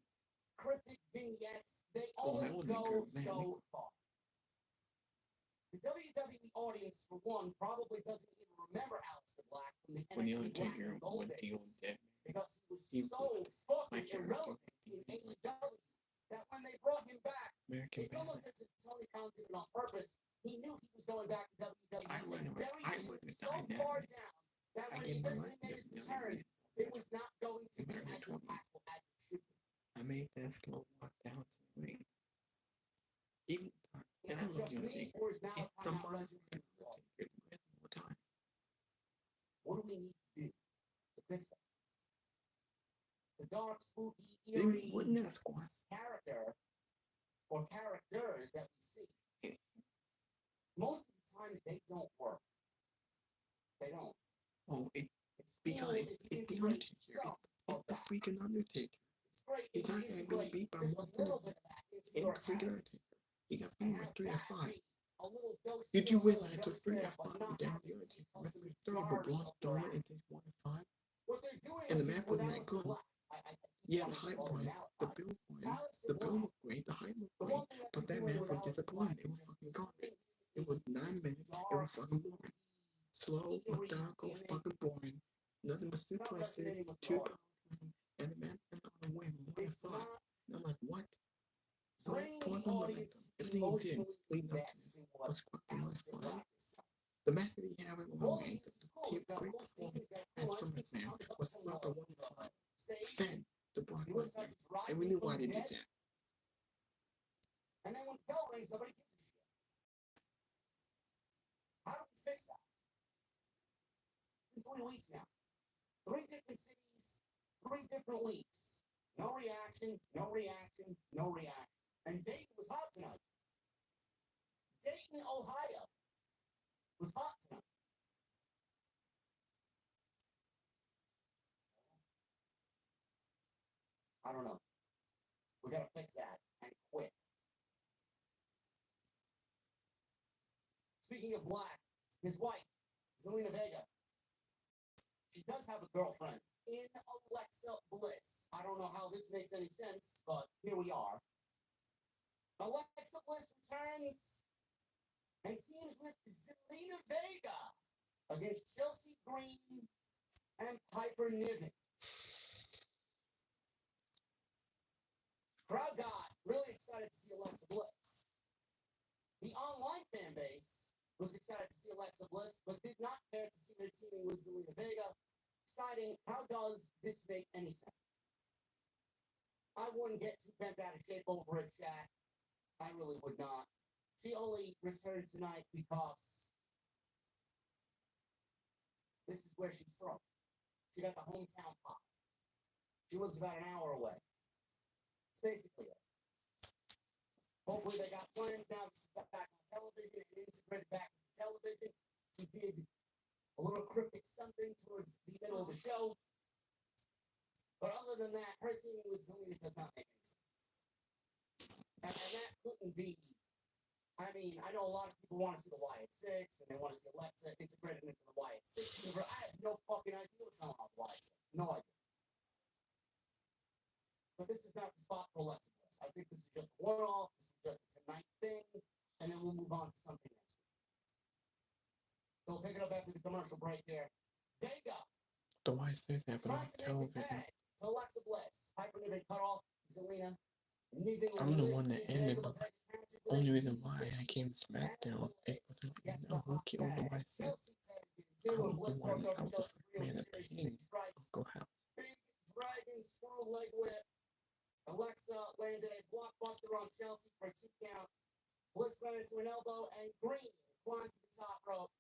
cryptic vignettes. They only go so far. The WWE audience, for one, probably doesn't even remember Aleister Black from the NXT Black and Gold days because he was so fucking irrelevant in AEW that when they brought him back, it's almost as if Tony Khan did it on purpose. He knew he was going back to WWE and buried him so far down that when he eventually made his return, it was not going to be as impactful as it should be. I made that slow walk down to the ring. Even is it just me, or is Malachi not resonating with the audience? What do we need to do to dark, spooky, They eerie wouldn't that squats. character or characters that we see, most of the time they don't work. They don't. Oh, It's because cool if you it's the integrate Undertaker. some It's of the that. freaking Undertaker. It's great He's if you not gonna be integrate beat by just a one little citizen. bit of that into It's your the freaking character. Undertaker. He got And beat by have 3 or that 5. be a little dose Did here, you a little realize the dose 3 there, or but 5 not down have the it Undertaker? take up Rest the of the third, but majority Braun of the Strowman match. in this 1 and 5. What they're doing And the with match wasn't that Aleister good. Black, Yeah, the hype was, the build was great, the hype was the great, one thing that but they're that doing match with was Aleister disappointing. Black It is was just fucking garbage. spinning It was 9 minutes. It was fucking boring. Slow, methodical, fucking boring. Nothing but suplexes, 2 power and the man came out and win 1 and 5. And I'm like, what? So, point of momentum. Everything he did leading up to this was fucking 1 and 5. The match that he had with Roman, the great performance as from McMahon was set up at 1 and 5. Fed the Brock Lesnar. And we knew why they did that. And then when the bell rings, nobody gives a shit. How do we fix that? It's been 3 weeks now. 3 different cities, 3 different weeks. No reaction, no reaction, no reaction. And Dayton was hot tonight. Dayton, Ohio was hot tonight. I don't know. We gotta fix that and quick. Speaking of Black, his wife, Zelina Vega, she does have a girlfriend in Alexa Bliss. I don't know how this makes any sense, but here we are. Alexa Bliss returns and teams with Zelina Vega against Chelsea Green and Piper Niven. Crowd got really excited to see Alexa Bliss. The online fan base was excited to see Alexa Bliss, but did not care to see her teaming with Zelina Vega, citing, how does this make any sense? I wouldn't get too bent out of shape over a chat. I really would not. She only returned tonight because this is where she's from. She got the hometown pop. She lives about an hour away. It's basically it. Hopefully they got plans now that she's got back on television and integrated back into television. She did a little cryptic something towards the middle of the show. But other than that, her teaming with Zelina does not make any sense. And that couldn't be. I mean, I know a lot of people want to see the Wyatt 6 and they want to see Alexa integrated into the Wyatt 6 universe. I have no fucking idea what's going on with Wyatt 6. No idea. But this is not the spot for Alexa Bliss. I think this is just a one-off. This is just a tonight thing. And then we'll move on to something next week. So we'll pick it up after the commercial break here. Vega. The White States have Trying on to make the television. tag to Alexa Bliss. Piper Niven cut off Zelina. I'm the one that ended, but the only reason why I came to SmackDown is because I know who killed the White States. I was the one that I was the first man at the beginning. Go help. Big dragon screw leg whip. Alexa landed a blockbuster on Chelsea for a 2 count. Bliss ran into an elbow and Green climbed to the top rope.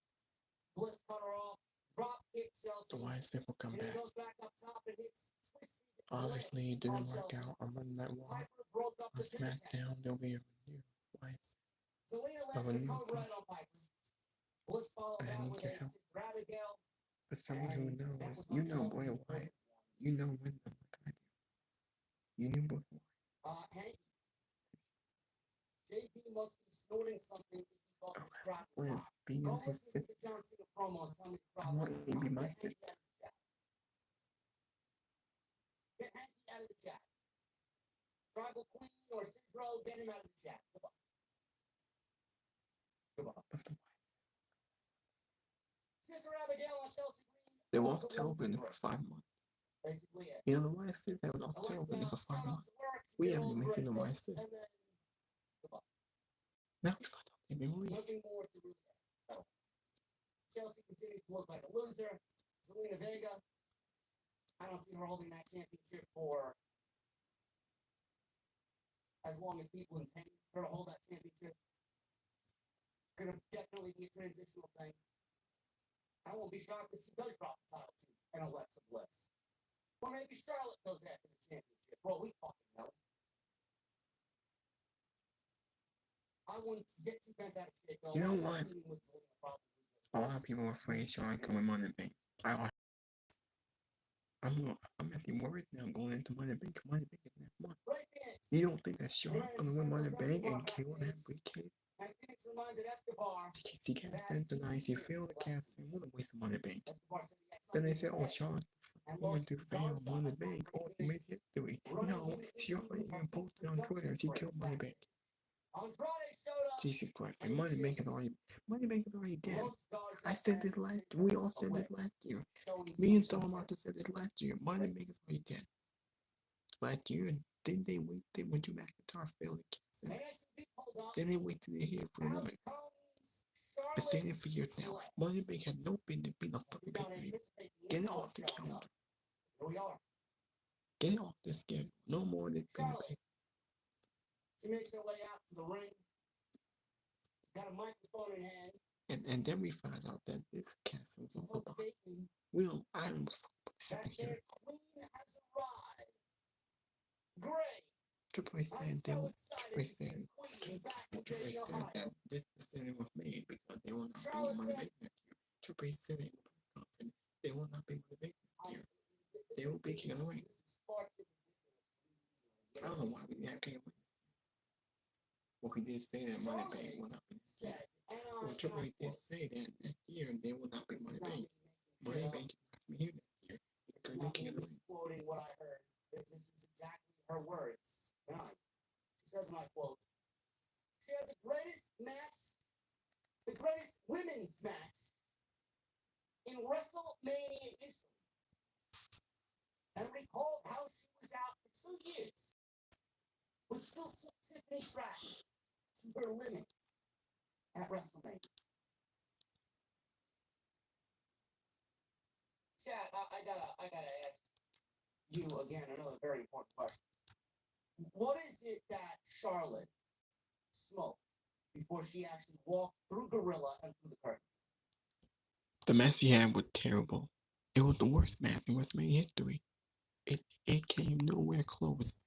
Bliss cut her off. Drop kick Chelsea. The White States will come She back. goes back up top and hits Twisted Obviously, it Bliss on didn't work Chelsea. out on Monday Night Raw. Piper broke up On the pin attempt. SmackDown, there'll be a new White States. Zelina Of a landed a new code right on Piper. Bliss followed And I that need with your a help. Sister Abigail. But someone who And that knows, was you on know Chelsea. Boy White. You know Wyndham like I do. You knew Boy White. Hanky. JD must be snorting something if he thought this crowd was When hot. being Go his listen to sister, the John Cena promo and tell me the I crowd want was you to be hot. my Get sister. Hanky out of the chat. Tribal Queen or Sidro, get him out of the chat. Goodbye. Goodbye. But the Sister Abigail on Chelsea Green. they were off television for 5 months. Basically it. You know the White States, they were off Alexa, television for 5 shout out months. to work. We Get haven't all even seen the great White tips, States. and then goodbye. Now we found out they've been released. Nothing more to really add. Oh. Chelsea continues to look like a loser. Zelina Vega, I don't see her holding that championship for as long as people intend her to hold that championship. It's going to definitely be a transitional thing. I won't be shocked if she does drop the title to an Alexa Bliss. Or maybe Charlotte goes after the championship. Well, we fucking know. I wouldn't get too bent out of shit, though. You know what? A lot of people are afraid Charlotte coming Money Bank. I'm actually worried now going into Money Bank. Money Bank is next month. You don't think that Charlotte gonna win Money Bank and kill that briefcase? She can't stand tonight. She failed the cast and what a waste of Money Bank. Then they say, oh, Charlotte going to fail Money Bank. Oh, you made history. No, Charlotte even posted on Twitter she killed Money Bank. Jesus Christ, Money Bank is already dead. I said this we all said this last year. Me and Martha said this last year. Money Bank is already dead. Last year, and then they when Drew McIntyre failed the cast. Then they wait till they hear from the woman. Been saying it for years now. Money Bank had no business being a fucking pay-per-view. Get it off the calendar. Get it off the schedule. No more than pay. She makes her way out to the ring. She's got a microphone in hand. And then we find out that this cast was all about. We don't. I almost happy here. Queen has arrived. Great. Triple H said that this decision was made because they will not be Money Bank next year. Triple H said they will not be Money Bank next year. They will be King of the Ring. I don't know why we have King of the Ring. Well, he did say that Money Bank will not be next year. Well, Triple H did say that next year they will not be Money Bank. Money Bank is not be here next year. Because they're King of the Ring. Quoting what I heard. This is exactly her words. She says, and I quote, she had the greatest women's match in WrestleMania history. And recalled how she was out for 2 years, which still took Tiffany Stratton to her limit at WrestleMania. Chad, I gotta ask you again another very important question. What is it that Charlotte smoked before she actually walked through Gorilla and through the curtain? The match she had was terrible. It was the worst match in WrestleMania history. It came nowhere close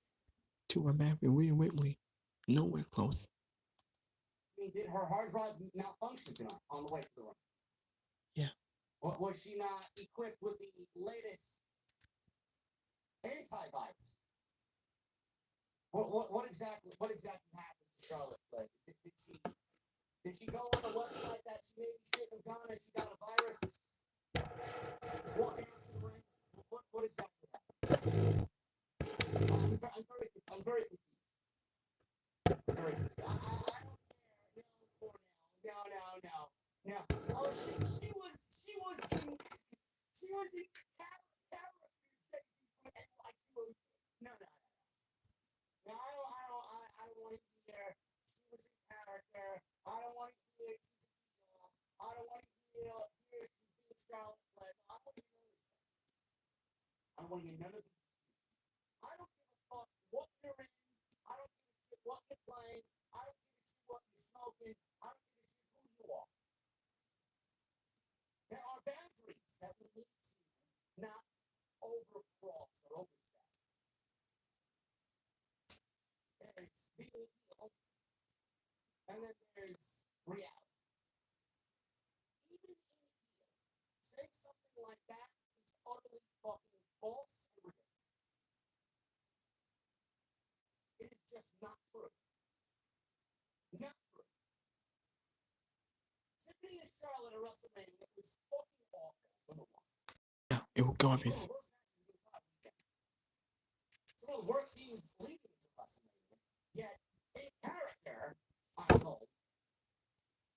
to a match with Rhea Ripley. Nowhere close. I mean, did her hard drive malfunction tonight on the way to the ring? Yeah. Was she not equipped with the latest antivirus? What exactly happened to Charlotte? Like, did she go on the website that she maybe shouldn't have gone and she got a virus? Walking out to the ring? What exactly happened? I'm very confused. I don't care. No. Oh, she was in character. No. No, I don't want to hear she was in character. I don't want to hear she's evil. I don't want to hear she's being Charlotte Flair. I don't want to hear anything. I don't want to hear none of these excuses. I don't give a fuck what you're in. I don't give a shit what you're playing. I don't give a shit what you're smoking. I don't give a shit who you are. There are boundaries that we need to not overcross or overstep. There's being evil, and then there's reality. Even in evil, saying something like that is utterly fucking false and ridiculous. It is just not true. Not true. Tiffany and Charlotte at WrestleMania was fucking awful, number one. Yeah, it was garbage. It's one of the worst feuds leading to WrestleMania. Yet, in character, I'm told,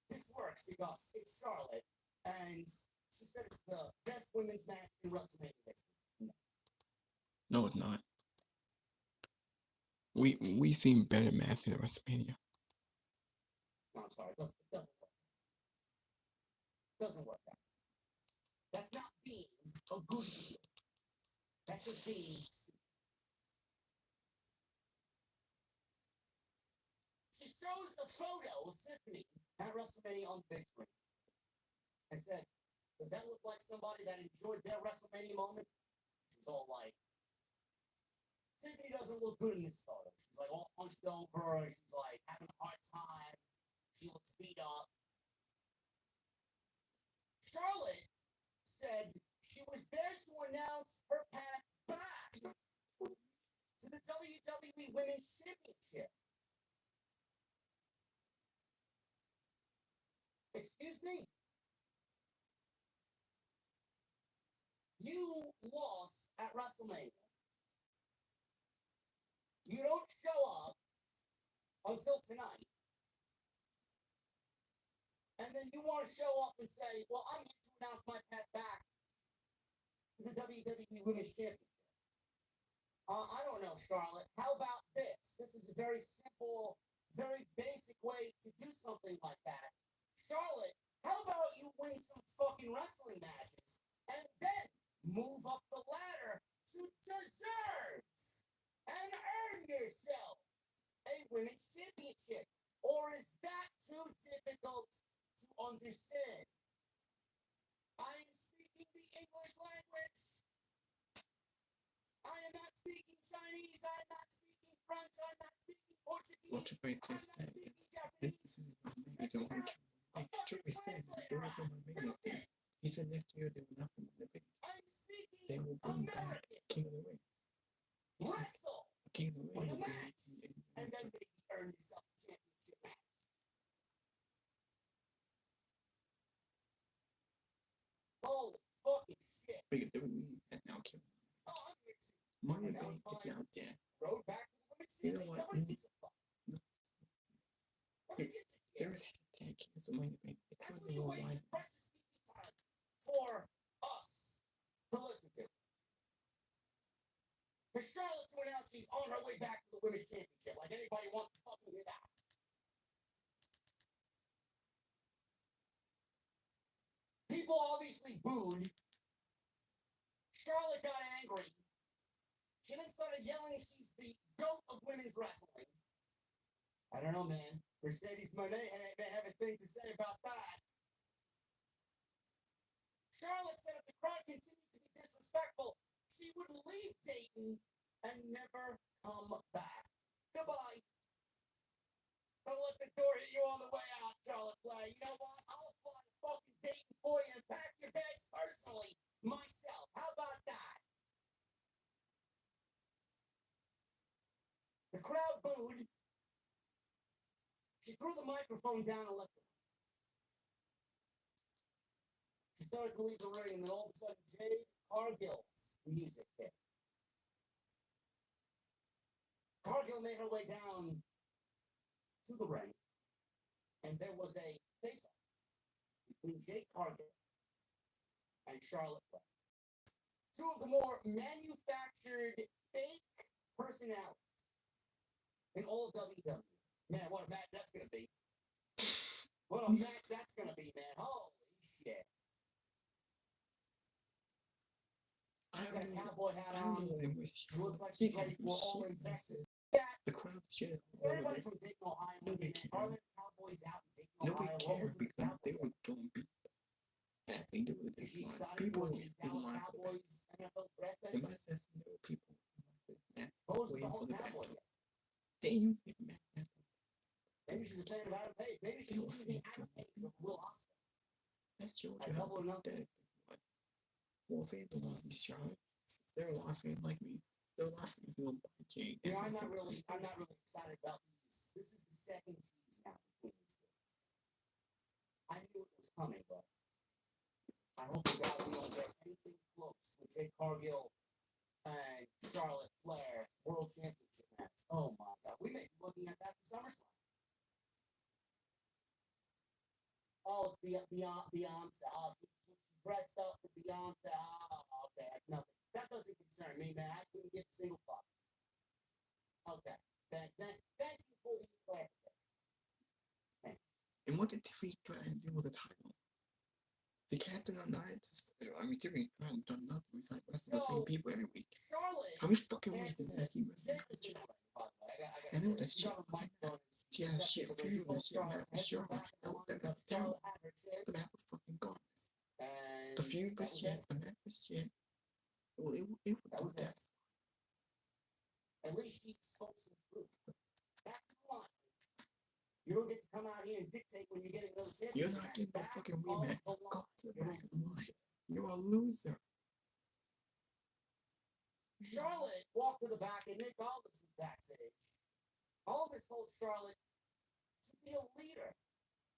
this works because it's Charlotte, and she said it's the best women's match in WrestleMania history. No, it's not. We seen better matches at WrestleMania. No, I'm sorry, it doesn't work. Doesn't work that. That's not being a good heel. That's just being stupid. She shows a photo of Tiffany at WrestleMania on the big screen and said, does that look like somebody that enjoyed their WrestleMania moment? She's all like, Tiffany doesn't look good in this photo. She's like all hunched over, and she's like having a hard time. She looks beat up. Charlotte said she was there to announce her path back to the WWE Women's Championship. Excuse me? You lost at WrestleMania. You don't show up until tonight. And then you want to show up and say, well, I'm here to announce my path back to the WWE Women's Championship. I don't know, Charlotte. How about this? This is a very simple, very basic way to do something like that. Charlotte, how about you win some fucking wrestling matches and then move up the ladder to deserve and earn yourself a women's championship? Or is that too difficult to understand? I am speaking the English language. I am not speaking Chinese. I am not speaking French. I am not speaking Portuguese. What you going to say? This is my major one. I truly said they will do my major thing. He said next year they will not be the big. They will bring back King of the Ring. Wrestle. King of the Ring will be and then maybe earn yourself a championship match. Holy fucking shit. big WWE and now King. Money Bank is out there. Road back to the women's You know championship. what? There's hashtag cancel Money Bank. It's That's really what you online. wasted precious time for us to listen to. For Charlotte to announce she's on her way back to the women's championship, like anybody wants to fucking hear that. People obviously booed. Charlotte got angry. She then started yelling she's the GOAT of women's wrestling. I don't know, man. Mercedes Moné may have a thing to say about that. Charlotte said if the crowd continued to be disrespectful, she would leave Dayton and never come back. Goodbye. Don't let the door hit you on the way out, Charlotte Flair. You know what? I'll fly to fucking Dayton for you and pack your bags personally myself. How about that? The crowd booed. She threw the microphone down and left it. She started to leave the ring, and then all of a sudden, Jade Cargill's music hit. Cargill made her way down to the ring, and there was a face-off between Jade Cargill and Charlotte Flair. Two of the more manufactured fake personalities in all of WWE. Man, what a match that's going to be. What a match that's going to be, man. Holy shit. She's got a cowboy hat on. She looks like she's ready for all in Texas. Yeah. The crowd cheered. Is everybody from Dayton, Ohio? Nobody Are cared. there cowboys out in Dayton, Nobody Ohio? What cared was the because they cowboy? were doing beat. I think they were Is she like excited people for who the Dallas like Cowboys NFL draft in picks? my sense, there were people that What was the waiting whole for the cowboy back. yet? They used to get mad. Maybe she's a fan of Adam Page. Maybe she's choosing Adam Page over Will Ospreay. That's your A job. couple of nothing. Well, fans don't want to be shy. They're a lot of fans like me. They're a lot of fans who will buy Jade. You know, I'm not really excited about these. This is the second tease now between these two. I knew it was coming, but I hope to God we don't get anything close with Jade Cargill and Charlotte Flair World Championship match. Oh my God, we may be looking at that for SummerSlam. Oh, it's Beyonce. Oh, she dressed up for Beyonce. Oh, okay, nothing. That doesn't concern me, man. I couldn't give a single fuck. Okay. Thank you for the clarification. And what did TV try to do with the title? The captain on night, TV haven't done nothing besides wrestle the same people every week. Charlotte. How many fucking weeks did that he wrestle? I know that shit. She has shit feud and shit, man. Sure, I know that that's terrible. But that was fucking garbage. The feud was shit, the match was shit. It was the best. At least she spoke some truth. That's why you don't get to come out here and dictate when you're getting those hits. You're not getting no fucking rematch. Go to the back of the line. You're a loser. Charlotte walked to the back, and Nick Aldis was backstage. Aldis told Charlotte to be a leader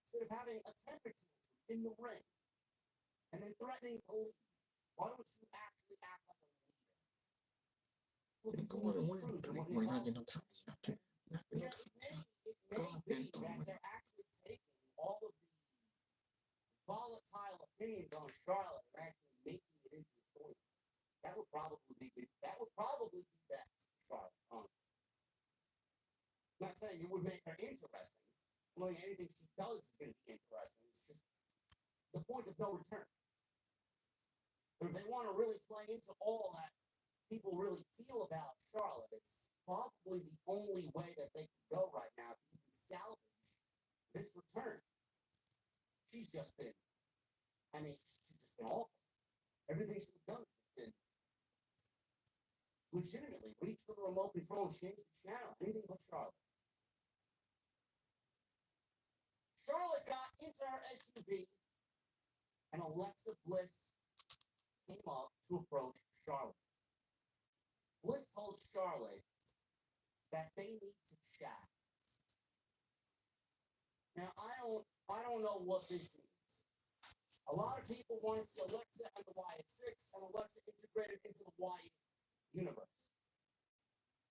instead of having a temper tantrum in the ring and then threatening to leave. Why don't you actually act like a leader? Look, Go on and win. We're not getting no time. It may be that they're actually taking all of the volatile opinions on Charlotte and actually making it into a story. That would probably be best for Charlotte, honestly. I'm not saying it would make her interesting. I mean, anything she does is going to be interesting. It's just the point of no return. But if they want to really play into all that people really feel about Charlotte, it's probably the only way that they can go right now to even salvage this return. She's just been awful. Everything she's done has just been legitimately reach for the remote control and change the channel. Anything but Charlotte. Charlotte got into her SUV, and Alexa Bliss came up to approach Charlotte. Bliss told Charlotte that they need to chat. Now, I don't know what this is. A lot of people want to see Alexa and the Wyatt Six and Alexa integrated into the Wyatt universe.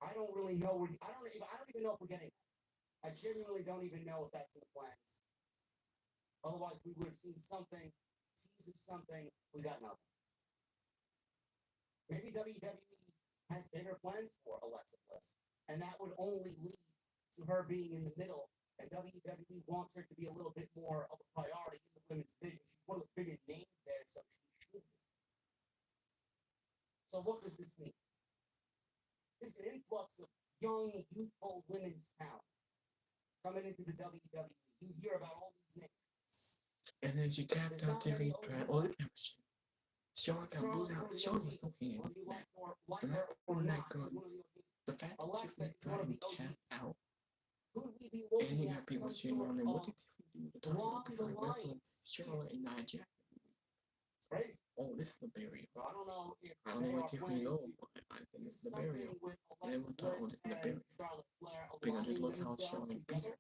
I don't really know. I don't even know if we're getting that. I genuinely don't even know if that's in the plans. Otherwise, we would have seen something, teases something. We got nothing. Maybe WWE has bigger plans for Alexa Bliss, and that would only lead to her being in the middle. And WWE wants her to be a little bit more of a priority in the women's division. She's one of the bigger names there, so she should be. So what does this mean? This is an influx of young, youthful women's talent coming into the WWE. You hear about all these names. And then she tapped out Tiffany Brand. Oh, Charlotte got booed out. Charlotte was so in. But not on that good. The fact that Tiffany Brand tapped out. And you got people cheering on them. What did Tiffany do to talk besides wrestling Charlotte and Nia Jax? Crazy. Oh, this is the barrier. So I don't know where Tiffany go, but I think it's the barrier. And everyone thought, oh, this is the barrier. Because just look how Charlotte beat her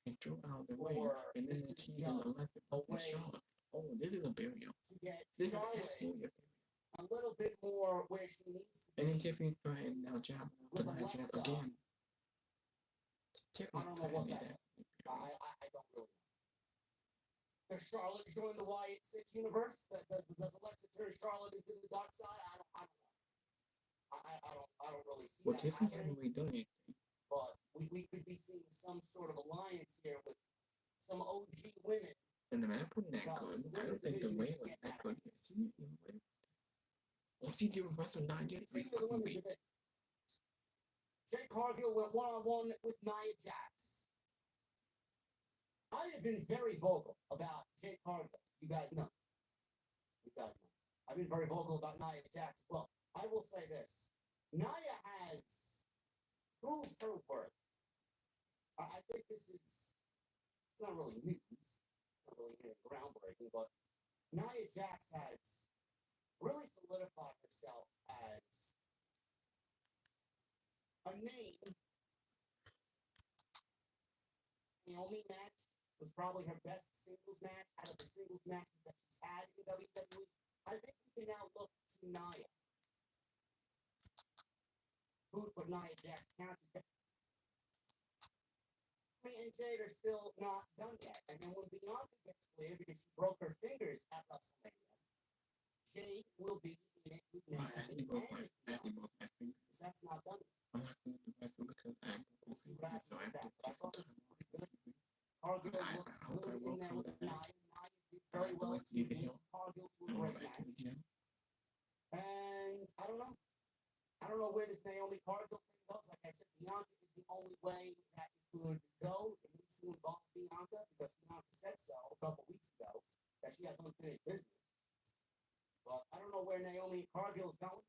and drew out the way. And then the team on the left opened Charlotte. Oh, this is a barrier. This is absolutely a barrier. A little bit more where she needs to be. And then Tiffany threatened now jab, but now jab again. Tiffany threatened that. I don't really know. Does Charlotte join the Wyatt Six universe? Does Alexa turn Charlotte into the dark side? I don't know. I don't really see that. Tiffany hasn't really done anything. But we could be seeing some sort of alliance here with some OG women. And the map wasn't that good. I don't think the way was that good. See, what's he doing wrestle Nia Jax every fucking week? Jade Cargill went one-on-one with Nia Jax. I have been very vocal about Jade Cargill. You guys know. I've been very vocal about Nia Jax. Well, I will say this. Nia has proved her worth. I think this is, it's not really news. Not really anything groundbreaking, but Nia Jax has really solidified herself as a name. Naomi match was probably her best singles match out of the singles matches that she's had in WWE. I think we can now look to Nia. Who would put Nia Jax counted? Me and Jade are still not done yet. And then when Bianca gets cleared because she broke her fingers at WrestleMania, Jade will be in it with Naomi because that's not done yet. I'm not going to do wrestling because I'm so I have to take some time. Cargill looks good in there with Nia. Nia did very well to get Cargill to a great match. And I don't know. I don't know where this Naomi Cargill thing goes. Like I said, Bianca is the only way that it could go. It needs to involve Bianca because Bianca said so a couple weeks ago that she has unfinished business. But I don't know where Naomi Cargill is going.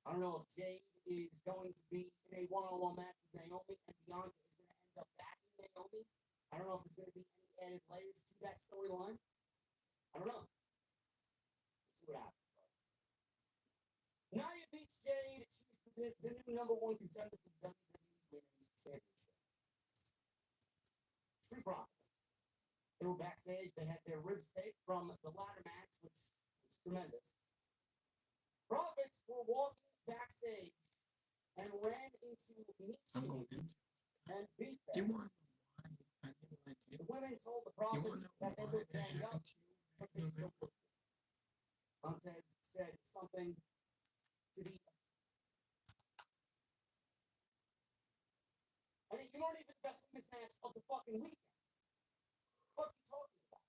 I don't know if Jade is going to be in a one-on-one match with Naomi, and Bianca is going to end up backing Naomi. I don't know if there's going to be any added layers to that storyline. I don't know. Let's see what happens. Nia beats Jade. She's the new number one contender for the WWE Women's Championship. Street Profits. They were backstage. They had their rib steak from the ladder match, which was tremendous. Profits were walking backstage and ran into meat and beef. Do you want to know why I didn't like it? The women told the You want to Profits know that they why looked that banged up, happened to you? but they still looked good. Montez said something to the. I mean, you weren't even the best women's match of the fucking weekend. What are you talking about?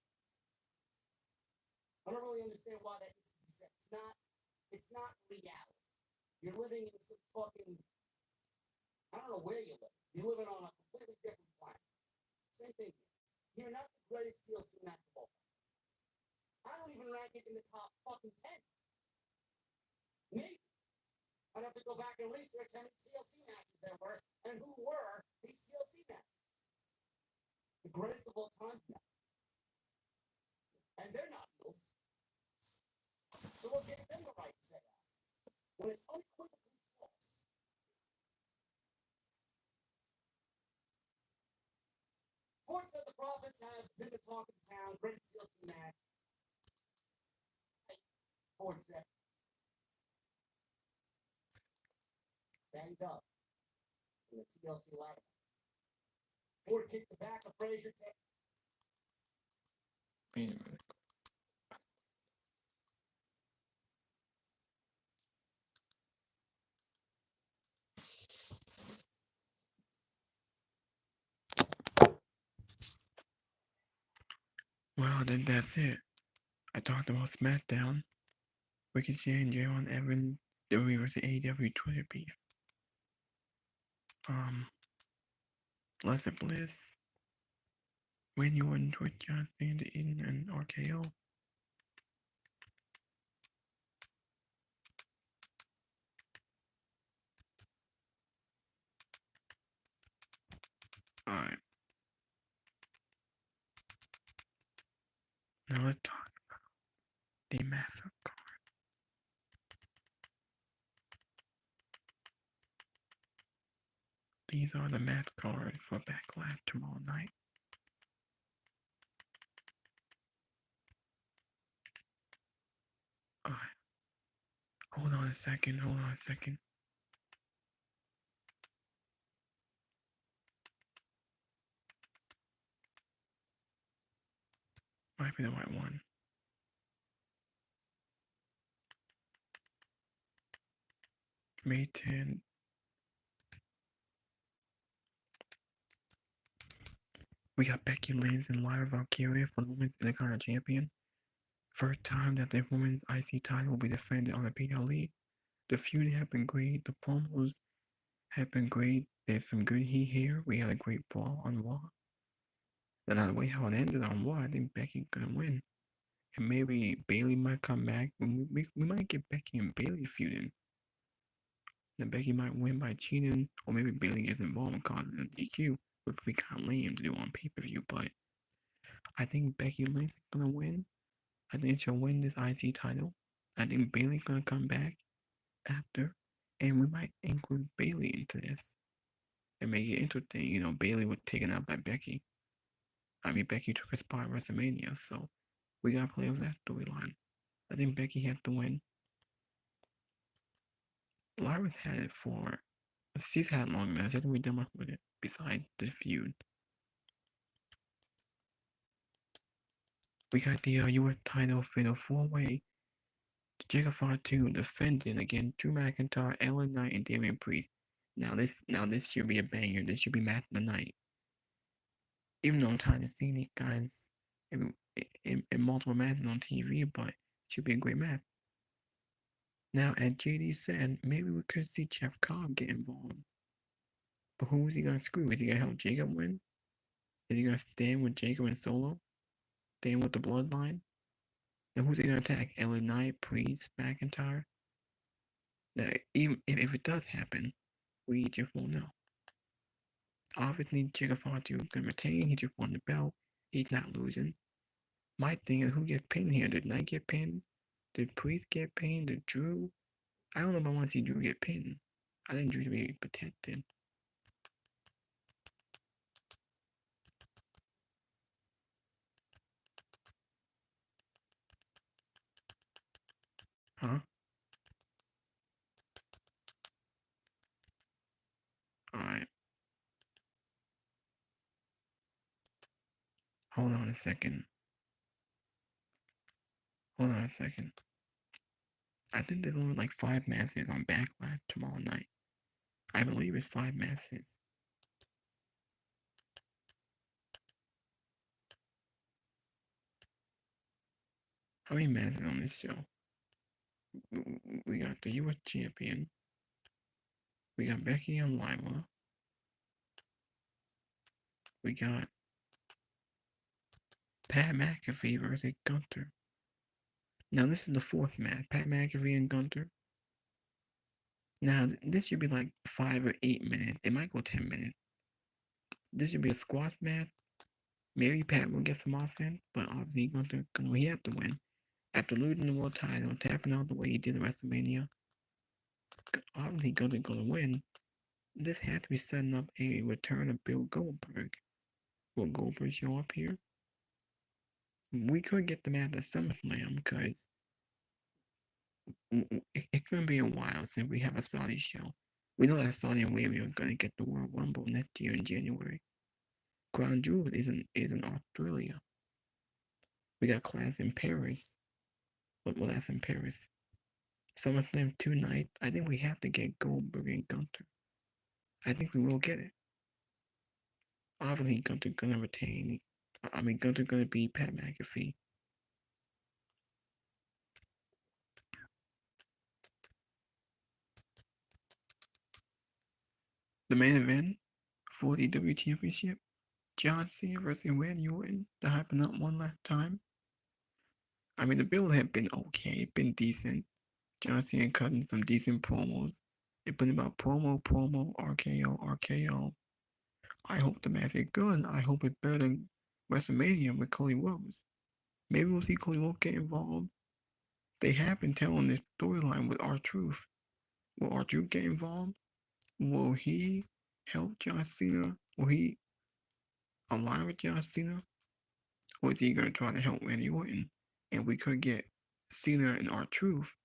I don't really understand why that needs to be said. It's not reality. You're living in some fucking, I don't know where you live. You're living on a completely different planet. Same thing here. You're not the greatest TLC match of all time. I don't even rank it in the top fucking 10. Maybe. I'd have to go back and research how many TLC matches there were and who were these TLC matches. The greatest of all time? No. And they're not heels. So what gave them the right to say that? When it's unequivocally false. Ford said the Profits have been the talk of the town, greatest TLC match. Ford said. Banged up in the TLC ladder. Ford kicked the back of Frazier. Wait a minute. Well, then that's it. I talked about SmackDown. Ricochet and J1 Evan, WWE vs. AEW Twitter beef. Alexa Bliss, Randy Orton, George Johnson, Eden, and RKO. Alright. Now let's talk about the massive card. These are the match cards for Backlash tomorrow night. Alright. Hold on a second. Might be the right one. May 10th. We got Becky Lynch and Lyra Valkyria for the Women's Intercontinental Champion. First time that the Women's IC title will be defended on the PLE. The feud have been great. The promos have been great. There's some good heat here. We had a great brawl on Raw. And the way how it ended on Raw, I think Becky's gonna win. And maybe Bayley might come back. We might get Becky and Bayley feuding. Then Becky might win by cheating, or maybe Bayley gets involved and causes a DQ, which would be kind of lame to do on pay-per-view. But I think Becky Lynch is gonna win. I think she'll win this IC title. I think Bayley's gonna come back after, and we might include Bayley into this and make it interesting. You know, Bayley was taken out by Becky. I mean, Becky took her spot at WrestleMania, so we gotta play with that storyline. I think Becky had to win. Lyra's had it for, she's had it long enough. She hasn't really done much with it besides the feud. We got the US title fatal 4-way. Jacob Fatu defending against Drew McIntyre, Ellen Knight, and Damian Priest. Now this should be a banger. This should be match of the night. Even though I'm tired of seeing these guys in multiple matches on TV, but it should be a great match. Now, as JD said, maybe we could see Jeff Cobb get involved. But who is he gonna screw? Is he gonna help Jacob win? Is he gonna stand with Jacob and Solo? Stand with the bloodline? And who's he gonna attack? Ellen Knight, Priest, McIntyre? Now, even if it does happen, we just won't know. Obviously, Jinder Mahal can retain. He just won the belt. He's not losing. My thing is, who gets pinned here? Did Knight get pinned? Did Priest get pinned? Did Drew? I don't know if I want to see Drew get pinned. I think Drew should be protected. Huh? Alright. Hold on a second. Hold on a second. I think there's only like 5 matches on Backlash tomorrow night. I believe it's 5 matches. How many matches on this show? We got the US Champion. We got Becky and Lila. We got Pat McAfee versus Gunther. Now this is the 4th match. Pat McAfee and Gunther. Now this should be like 5 or 8 minutes. It might go 10 minutes. This should be a squash match. Maybe Pat will get some offense, but obviously Gunther, he have to win. After losing the world title, tapping out the way he did at WrestleMania, obviously Gunther gonna win. This had to be setting up a return of Bill Goldberg. Will Goldberg show up here? We could get them at the SummerSlam because it's gonna be a while since we have a Saudi show. We know that Saudi Arabia are gonna get the World Rumble next year in January. Crown Jewel is in Australia. We got Clash in Paris. Well, that's in Paris. SummerSlam 2 nights. I think we have to get Goldberg and Gunther. I think we will get it. Obviously, Gunther gonna retain. Gunther gonna beat Pat McAfee. The main event for the WWE Championship, John Cena versus Randy Orton, to happen up one last time. The build had been okay, been decent. John Cena cutting some decent promos. It's been about promo, RKO. I hope the match is good. I hope it's better than WrestleMania with Cody Rhodes. Maybe we'll see Cody Rhodes get involved. They have been telling this storyline with R-Truth. Will R-Truth get involved? Will he help John Cena? Will he align with John Cena? Or is he going to try to help Randy Orton? And we could get Cena and R-Truth.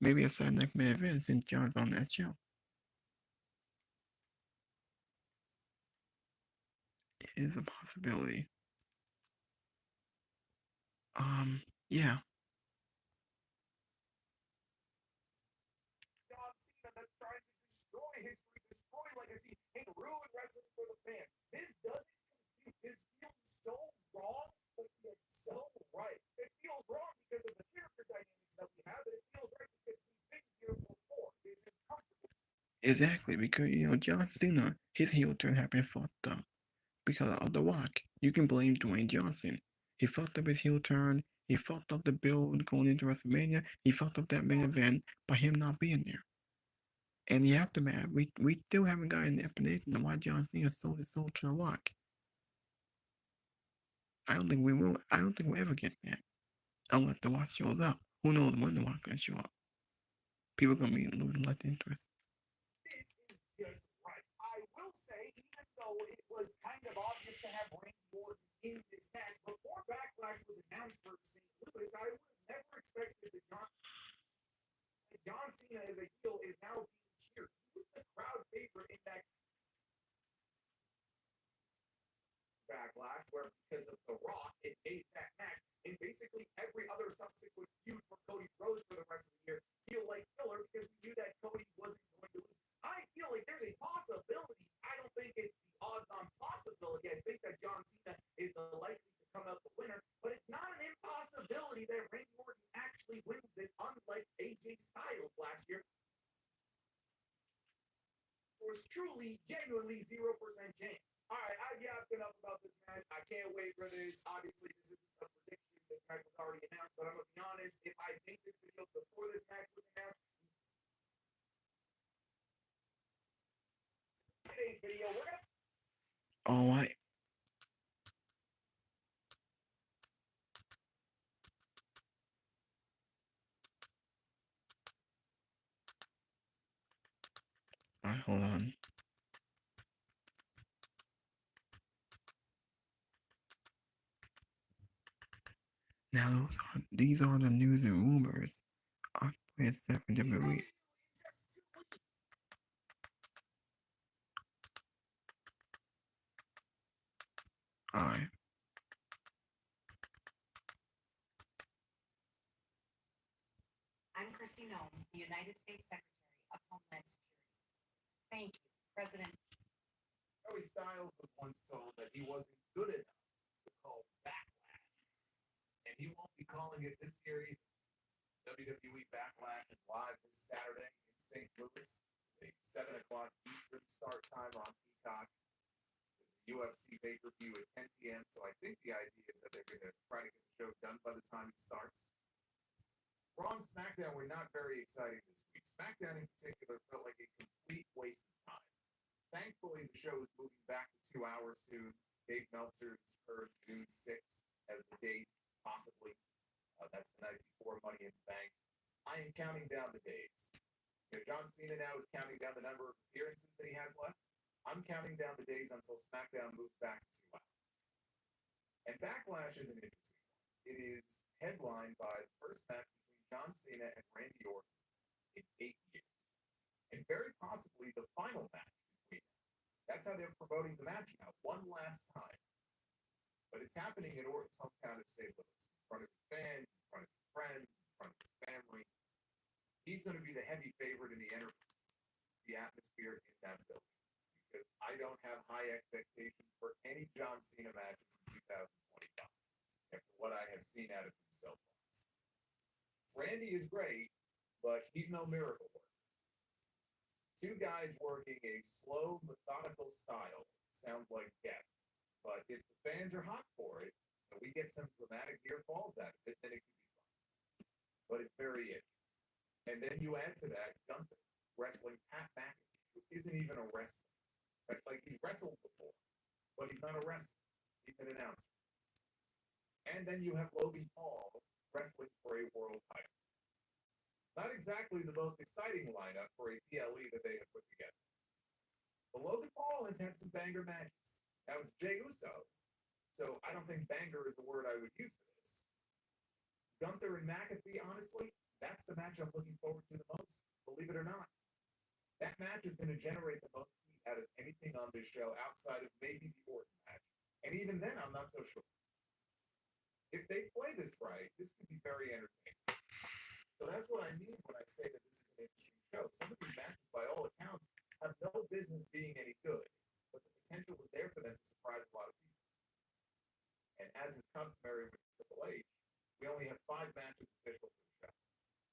Maybe a Saturday Night Main Event since John's on that show. It is a possibility. Yeah. John Cena that's trying to destroy history, destroy legacy, and ruin wrestling for the fans. This doesn't compute. This feels so wrong, but yet so right. It feels wrong because of the character dynamics that we have, and it feels right because we've been here before. This is comfortable. Exactly, because John Cena, his heel turn happened fucked up because of The Rock. You can blame Dwayne Johnson. He fucked up his heel turn. He fucked up the build going into WrestleMania. He fucked up that main event by him not being there. And the aftermath, we still haven't gotten the explanation of why John Cena sold his soul to The Rock. I don't think we will. I don't think we'll ever get that unless The Rock shows up. Who knows when The Rock gonna show up? People gonna be losing less interest. This is just right. I will say, even though it was kind of obvious to have Randy Orton in this match, before Backlash was announced for St. Louis, I would have never expected that John Cena as a heel is now being cheered. He was the crowd favorite in that Backlash, where because of The Rock, it made that match, and basically every other subsequent feud for Cody Rhodes for the rest of the year feel like filler because we knew that Cody wasn't going to lose. I feel like there's a possibility. I don't think it's the odds-on possibility. I think that John Cena is the likely to come out the winner, but it's not an impossibility that Randy Orton actually wins this, unlike AJ Styles last year. It was truly, genuinely 0% chance. All right, I've yapped enough about this match. I can't wait for this. Obviously, this isn't a prediction. This match was already announced, but I'm going to be honest. If I made this video before this match was announced, today's video, we're gonna. All right. All right, hold on. Now, these are the news and rumors. I played 7 WWE. Alright. I'm Christy Nome, the United States Secretary of Homeland Security. Thank you, President. Joey Styles was once told that he wasn't good enough to call Backlash, and he won't be calling it this year either. WWE Backlash is live this Saturday in St. Louis, a 7 o'clock Eastern start time on Peacock. There's a UFC pay-per-view at 10 p.m., so I think the idea is that they're going to try to get the show done by the time it starts. Raw and SmackDown were not very exciting this week. SmackDown in particular felt like a complete waste of time. Thankfully, the show is moving back to 2 hours soon. Dave Meltzer's heard June 6th as the date, possibly. That's the night before Money in the Bank. I am counting down the days. John Cena now is counting down the number of appearances that he has left. I'm counting down the days until SmackDown moves back to 2 hours. And Backlash is an interesting one. It is headlined by the first match between John Cena and Randy Orton in 8 years. And very possibly the final match between them. That's how they're promoting the match now, one last time. But it's happening in Orton's hometown of St. Louis, in front of his fans, in front of his friends, in front of his family. He's going to be the heavy favorite in the atmosphere in that building. Because I don't have high expectations for any John Cena matches in 2025, after what I have seen out of him so far. Randy is great, but he's no miracle worker. Two guys working a slow, methodical style sounds like death. But if the fans are hot for it, and we get some dramatic near falls out of it, then it could be fun. But it's very iffy. And then you add to that Gunther wrestling Pat McAfee, who isn't even a wrestler. Like he's wrestled before, but he's not a wrestler. He's an announcer. And then you have Logan Paul wrestling for a world title. Not exactly the most exciting lineup for a PLE that they have put together. But Logan Paul has had some banger matches. Now it's Jey Uso, so I don't think banger is the word I would use for this. Gunther and McAfee, honestly, that's the match I'm looking forward to the most, believe it or not. That match is going to generate the most heat out of anything on this show outside of maybe the Orton match. And even then, I'm not so sure. If they play this right, this could be very entertaining. So that's what I mean when I say that this is an interesting show. Some of these matches, by all accounts, have no business being any good. But the potential was there for them to surprise a lot of people. And as is customary with Triple H, we only have 5 matches official for the show.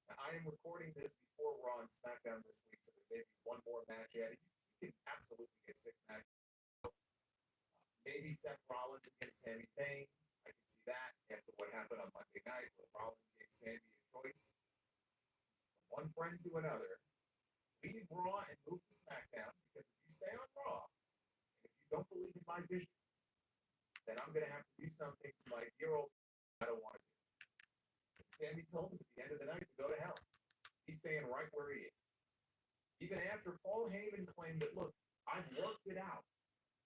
Now, I am recording this before Raw and SmackDown this week, so there may be one more match added. You can absolutely get 6 matches. Maybe Seth Rollins against Sami Zayn. I can see that after what happened on Monday night, where Rollins gave Sami a choice. From one friend to another, leave Raw and move to SmackDown, because if you stay on Raw, don't believe in my vision, then I'm going to have to do something to my dear old I don't want to do. And Sami told him at the end of the night to go to hell. He's staying right where he is. Even after Paul Heyman claimed that, look, I've worked it out.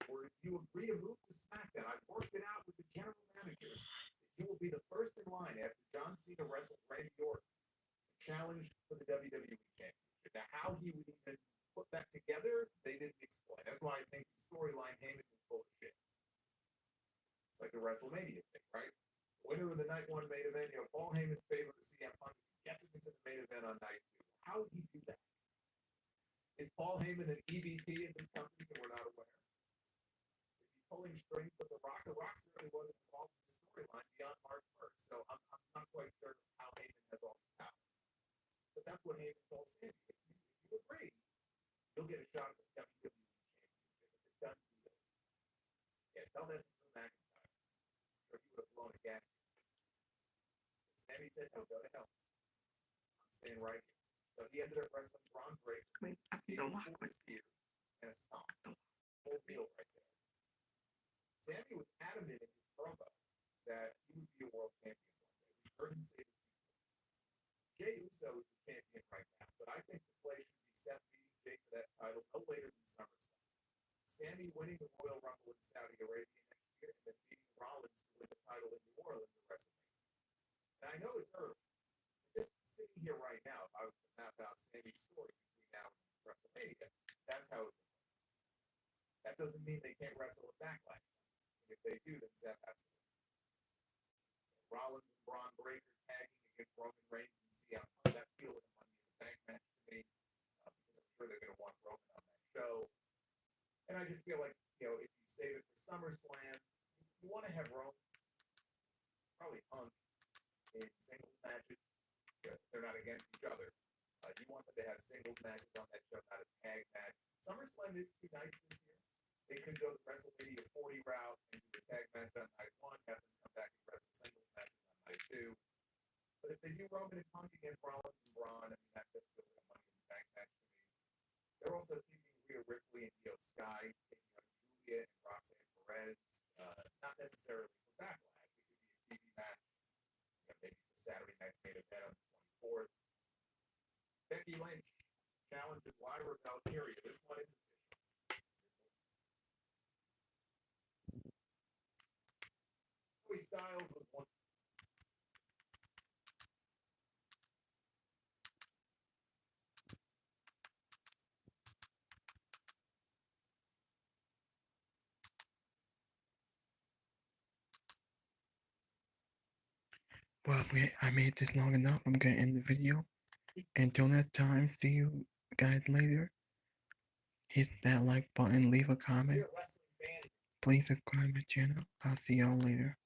Or if you agree to move to SmackDown, I've worked it out with the general manager. That you will be the first in line after John Cena wrestles Randy Orton to challenge for the WWE Championship. Now, how he would even put that together, they didn't explain. That's why I think the storyline Heyman was full of shit. It's like the WrestleMania thing, right? The winner of the night 1 main event, Paul Heyman's favorite to CM Punk gets him into the main event on night 2. How would he do that? Is Paul Heyman an EVP in this company that we're not aware? Is he pulling strings with The Rock? The Rock certainly wasn't involved in the storyline beyond March 1st, so I'm not quite sure how Heyman has all this power. But that's what Heyman told Sami. If you agree, you'll get a shot at the WWE Championship. It's a done deal. Yeah, tell that to Drew McIntyre. I'm sure he would have blown a gasket. But Sami said, no, go to hell. I'm staying right here. So he ended up wrestling Braun Breaker. Wait, I gave don't him like 4 spears and a stomp. full meal right there. Sammy was adamant in his promo that he would be a world champion one day. We heard him say this before. Jey Uso is the champion right now, but I think the play should be Seth beating Jey for that title no later than SummerSlam. Sammy winning the Royal Rumble in Saudi Arabia next year, and then beating Rollins to win the title in New Orleans at WrestleMania. And I know it's early, but just sitting here right now, if I was to map out Sammy's story between now and WrestleMania, that's how it would look. That doesn't mean they can't wrestle at Backlash. And if they do, then Seth has to win. Rollins and Braun Breaker tagging against Roman Reigns and CM Punk. That feels like a Money in the Bank match to me, because I'm sure they're going to want Roman on that show. And I just feel like, if you save it for SummerSlam, you want to have Roman, probably Punk, in singles matches. They're not against each other. You want them to have singles matches on that show, not a tag match. SummerSlam is 2 nights this year. They could go the WrestleMania 40 route and do a tag match on night 1, have them come back and wrestle singles matches on night 2. But if they do Roman and Punk against Rollins and Braun, that just feels like a Money in the Bank match to me. They're also teasing Rhea Ripley and Io Sky, taking on Julia and Roxanne Perez. Not necessarily for Backlash. It could be a TV match, maybe for Saturday night's main event on the 24th. Becky Lynch challenges Lyra Valkyria. This one is official. Joey Styles was one. Well, I made this long enough. I'm gonna end the video. Until that time, see you guys later. Hit that like button, leave a comment. Please subscribe my channel. I'll see y'all later.